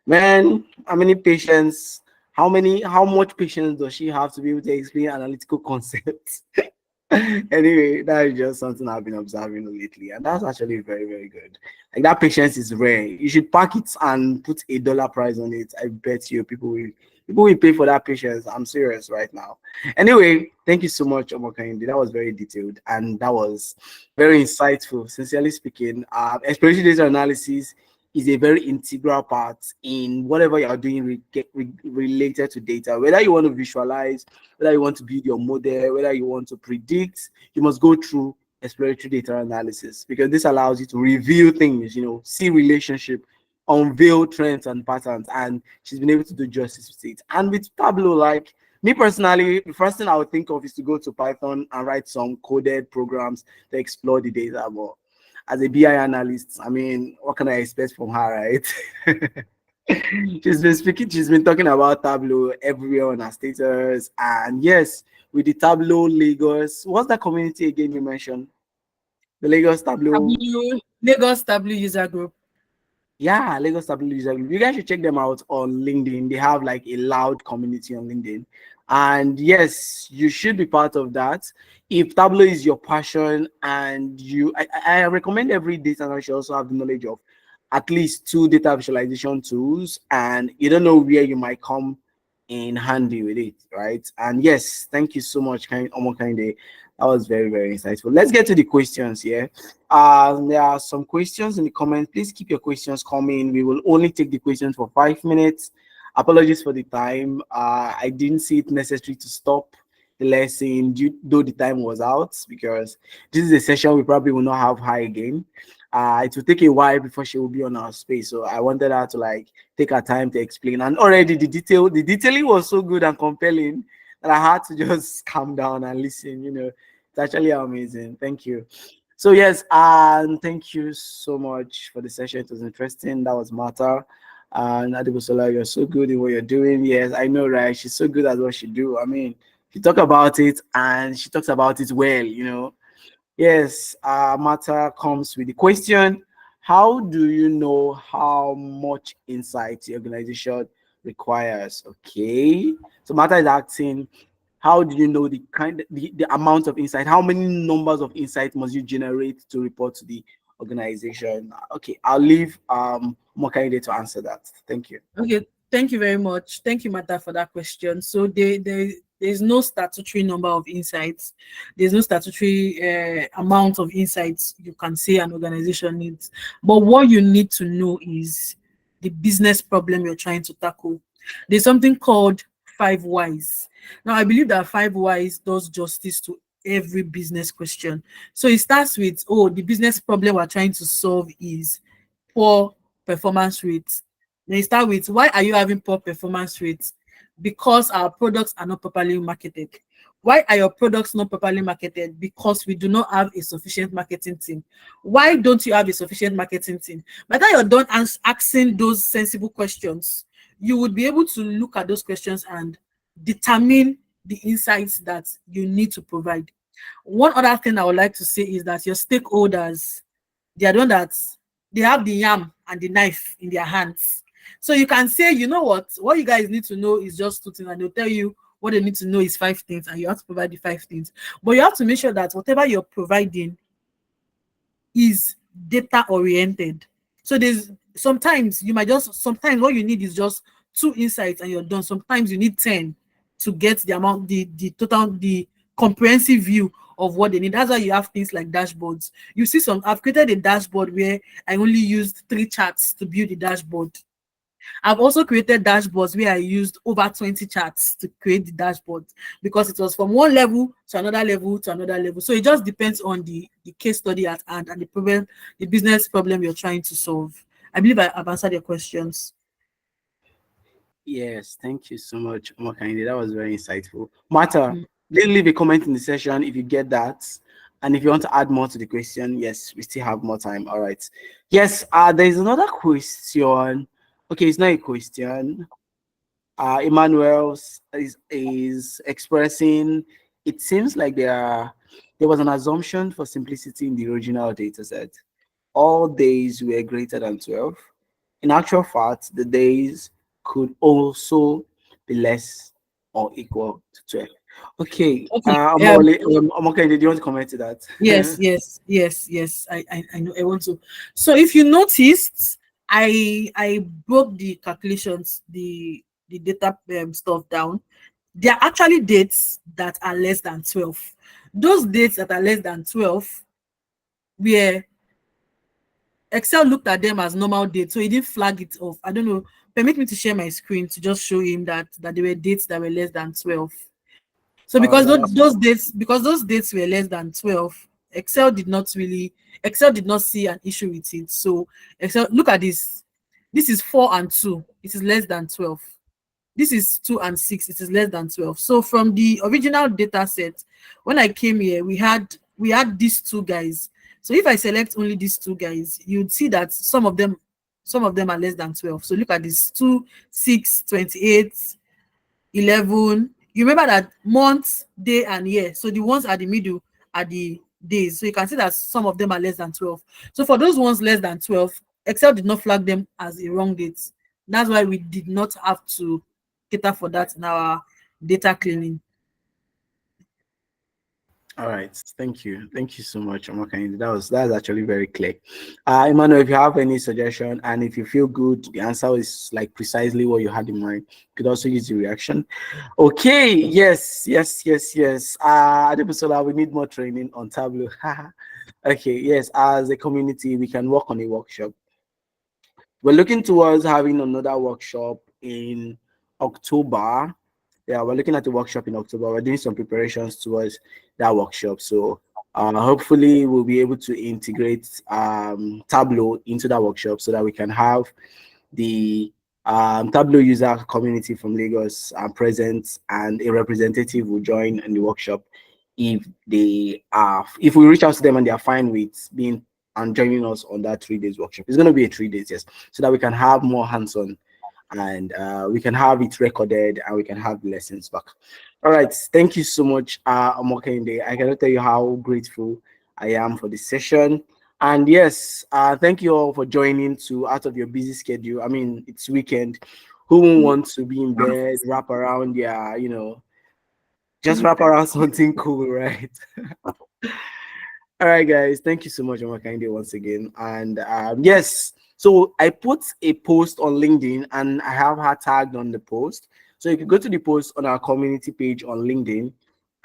man, how much patience does she have to be able to explain analytical concepts? Anyway, that is just something I've been observing lately, and that's actually very, very good. Like, that patience is rare. You should pack it and put $1 price on it. I bet you people will pay for that patience. I'm serious right now. Anyway, thank you so much, Omokehinde. That was very detailed and that was very insightful. Sincerely speaking, exploration data analysis is a very integral part in whatever you are doing related to data. Whether you want to visualize, whether you want to build your model, whether you want to predict, you must go through exploratory data analysis, because this allows you to reveal things, see relationship, unveil trends and patterns, and she's been able to do justice with it. And with Tableau, like me personally, the first thing I would think of is to go to Python and write some coded programs to explore the data. But as a BI analyst, I mean, what can I expect from her, right? She's been talking about Tableau everywhere on her status. And yes, with the Tableau Lagos, what's that community again you mentioned? The Lagos Tableau. Lagos Tableau user group. Yeah, Lagos Tableau user group. You guys should check them out on LinkedIn. They have like a loud community on LinkedIn. And yes, you should be part of that. If Tableau is your passion, and I recommend every data analyst should also have the knowledge of at least 2 data visualization tools, and you don't know where you might come in handy with it, right? And yes, thank you so much, Omokehinde. That was very, very insightful. Let's get to the questions here. There are some questions in the comments. Please keep your questions coming. We will only take the questions for 5 minutes. Apologies for the time. I didn't see it necessary to stop the lesson though the time was out, because this is a session we probably will not have her again. It will take a while before she will be on our space, so I wanted her to take her time to explain. And already the detailing was so good and compelling that I had to just calm down and listen. It's actually amazing. Thank you. So yes, and thank you so much for the session. It was interesting. That was Martha. And Adibusola, you're so good in what you're doing. Yes, I know, right? She's so good at what she do. I mean, she talk about it and she talks about it well, you know. Yes, Martha comes with the question: how do you know how much insight the organization requires? Okay, so Martha is asking, how do you know the amount of insight? How many numbers of insight must you generate to report to the organization? Okay, I'll leave Mokahinde to answer that. Thank you. Okay, thank you very much. Thank you, Mata, for that question. So there's no statutory number of insights. There's no statutory amount of insights you can say an organization needs. But what you need to know is the business problem you're trying to tackle. There's something called 5 whys. Now, I believe that 5 whys does justice to every business question. So it starts with, oh, the business problem we're trying to solve is poor performance rates. They start with, why are you having poor performance rates? Because our products are not properly marketed. Why are your products not properly marketed? Because we do not have a sufficient marketing team. Why don't you have a sufficient marketing team? By the time you're done asking those sensible questions, you would be able to look at those questions and determine the insights that you need to provide. One other thing I would like to say is that your stakeholders, they are the one that they have the yam and the knife in their hands. So you can say, you know what you guys need to know is just 2 things, and they'll tell you what they need to know is 5 things, and you have to provide the 5 things. But you have to make sure that whatever you're providing is data oriented. So there's sometimes what you need is just 2 insights and you're done. Sometimes you need 10 to get the amount, the total, the comprehensive view of what they need. That's why you have things like dashboards. You see, I've created a dashboard where I only used 3 charts to build the dashboard. I've also created dashboards where I used over 20 charts to create the dashboard, because it was from one level to another level to another level. So it just depends on the case study at hand and the problem, the business problem you're trying to solve. I believe I've answered your questions. Yes, thank you so much, Mokahinde. That was very insightful. Martha, Mm. please leave a comment in the session if you get that. And if you want to add more to the question, yes, we still have more time. All right. Yes, there's another question. Okay, it's not a question. Emmanuel is expressing, it seems like there was an assumption for simplicity in the original data set. All days were greater than 12. In actual fact, the days could also be less or equal to 12. Okay, Okay. Omokahinde, did you want to comment to that? Yes. I know. I want to. So if you noticed, I broke the calculations, the data stuff down. There are actually dates that are less than 12. Those dates that are less than 12, where Excel looked at them as normal dates, so he didn't flag it off. I don't know. Permit me to share my screen to just show him that there were dates that were less than 12. So All because right, that's those dates were less than 12, Excel did not see an issue with it. So Excel, look at this. This is 4 and 2. It is less than 12. This is 2 and 6. It is less than 12. So from the original data set, when I came here, we had these 2 guys. So if I select only these 2 guys, you'd see that some of them are less than 12. So look at this: 2, 6, 28, 11. You remember that month, day, and year. So the ones at the middle are the days. So you can see that some of them are less than 12. So for those ones less than 12, Excel did not flag them as a wrong date. That's why we did not have to cater for that in our data cleaning. all right. Thank you. Thank you so much, Omokahinde. That's actually very clear. Emmanuel, if you have any suggestion and if you feel good, the answer is like precisely what you had in mind, you could also use the reaction. Okay, yes. Adebusola, we need more training on Tableau. Okay, yes, as a community, we can work on a workshop. We're looking towards having another workshop in October. Yeah, we're looking at the workshop in October. We're doing some preparations towards that workshop. So hopefully we'll be able to integrate Tableau into that workshop so that we can have the Tableau user community from Lagos present, and a representative will join in the workshop if we reach out to them and they are fine with being and joining us on that 3 days workshop. It's going to be a 3 days, yes, so that we can have more hands-on, and we can have it recorded, and we can have the lessons back. All right, thank you so much, Omokehinde. I cannot tell you how grateful I am for this session. And yes, thank you all for joining to out of your busy schedule. I mean, it's weekend. Who won't want to be in bed, wrap around just wrap around something cool, right? All right, guys. Thank you so much, Omakinde, once again. And yes, so I put a post on LinkedIn, and I have her tagged on the post. So you can go to the post on our community page on LinkedIn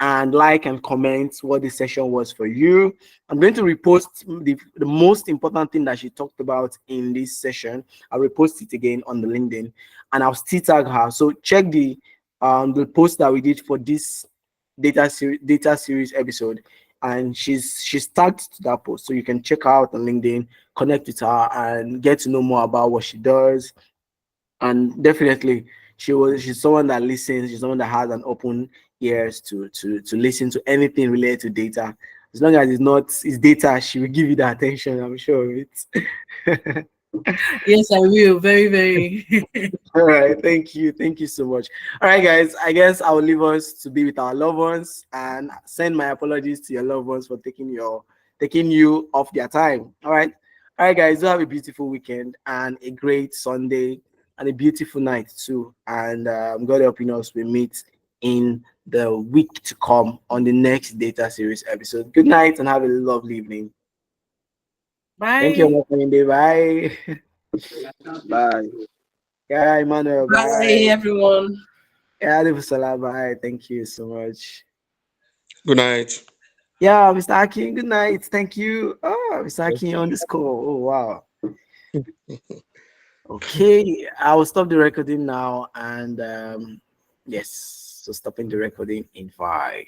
and like and comment what the session was for you. I'm going to repost the most important thing that she talked about in this session. I'll repost it again on the LinkedIn, and I'll still tag her. So check the post that we did for this data series episode, and she's tagged to that post, so you can check her out on LinkedIn, connect with her, and get to know more about what she does. And definitely, she's someone that listens. She's someone that has an open ears to listen to anything related to data. As long as it's data, she will give you the attention, I'm sure of it. Yes, I will. Very, very. All right, thank you so much. All right, guys, I guess I will leave us to be with our loved ones, and send my apologies to your loved ones for taking you off their time. All right, guys, do have a beautiful weekend and a great Sunday and a beautiful night too. And God helping us, we meet in the week to come on the next data series episode. Good night and have a lovely evening. Thank you, Bye. my friend. Bye. Bye. Yeah, Emmanuel. Bye, Bye. everyone. Yeah, Salah. Bye. Thank you so much. Good night. Yeah, Mr. Akin. Good night. Thank you. Oh, Mr. Akin on this call. Oh, wow. Okay, I will stop the recording now, and yes, so stopping the recording in 5.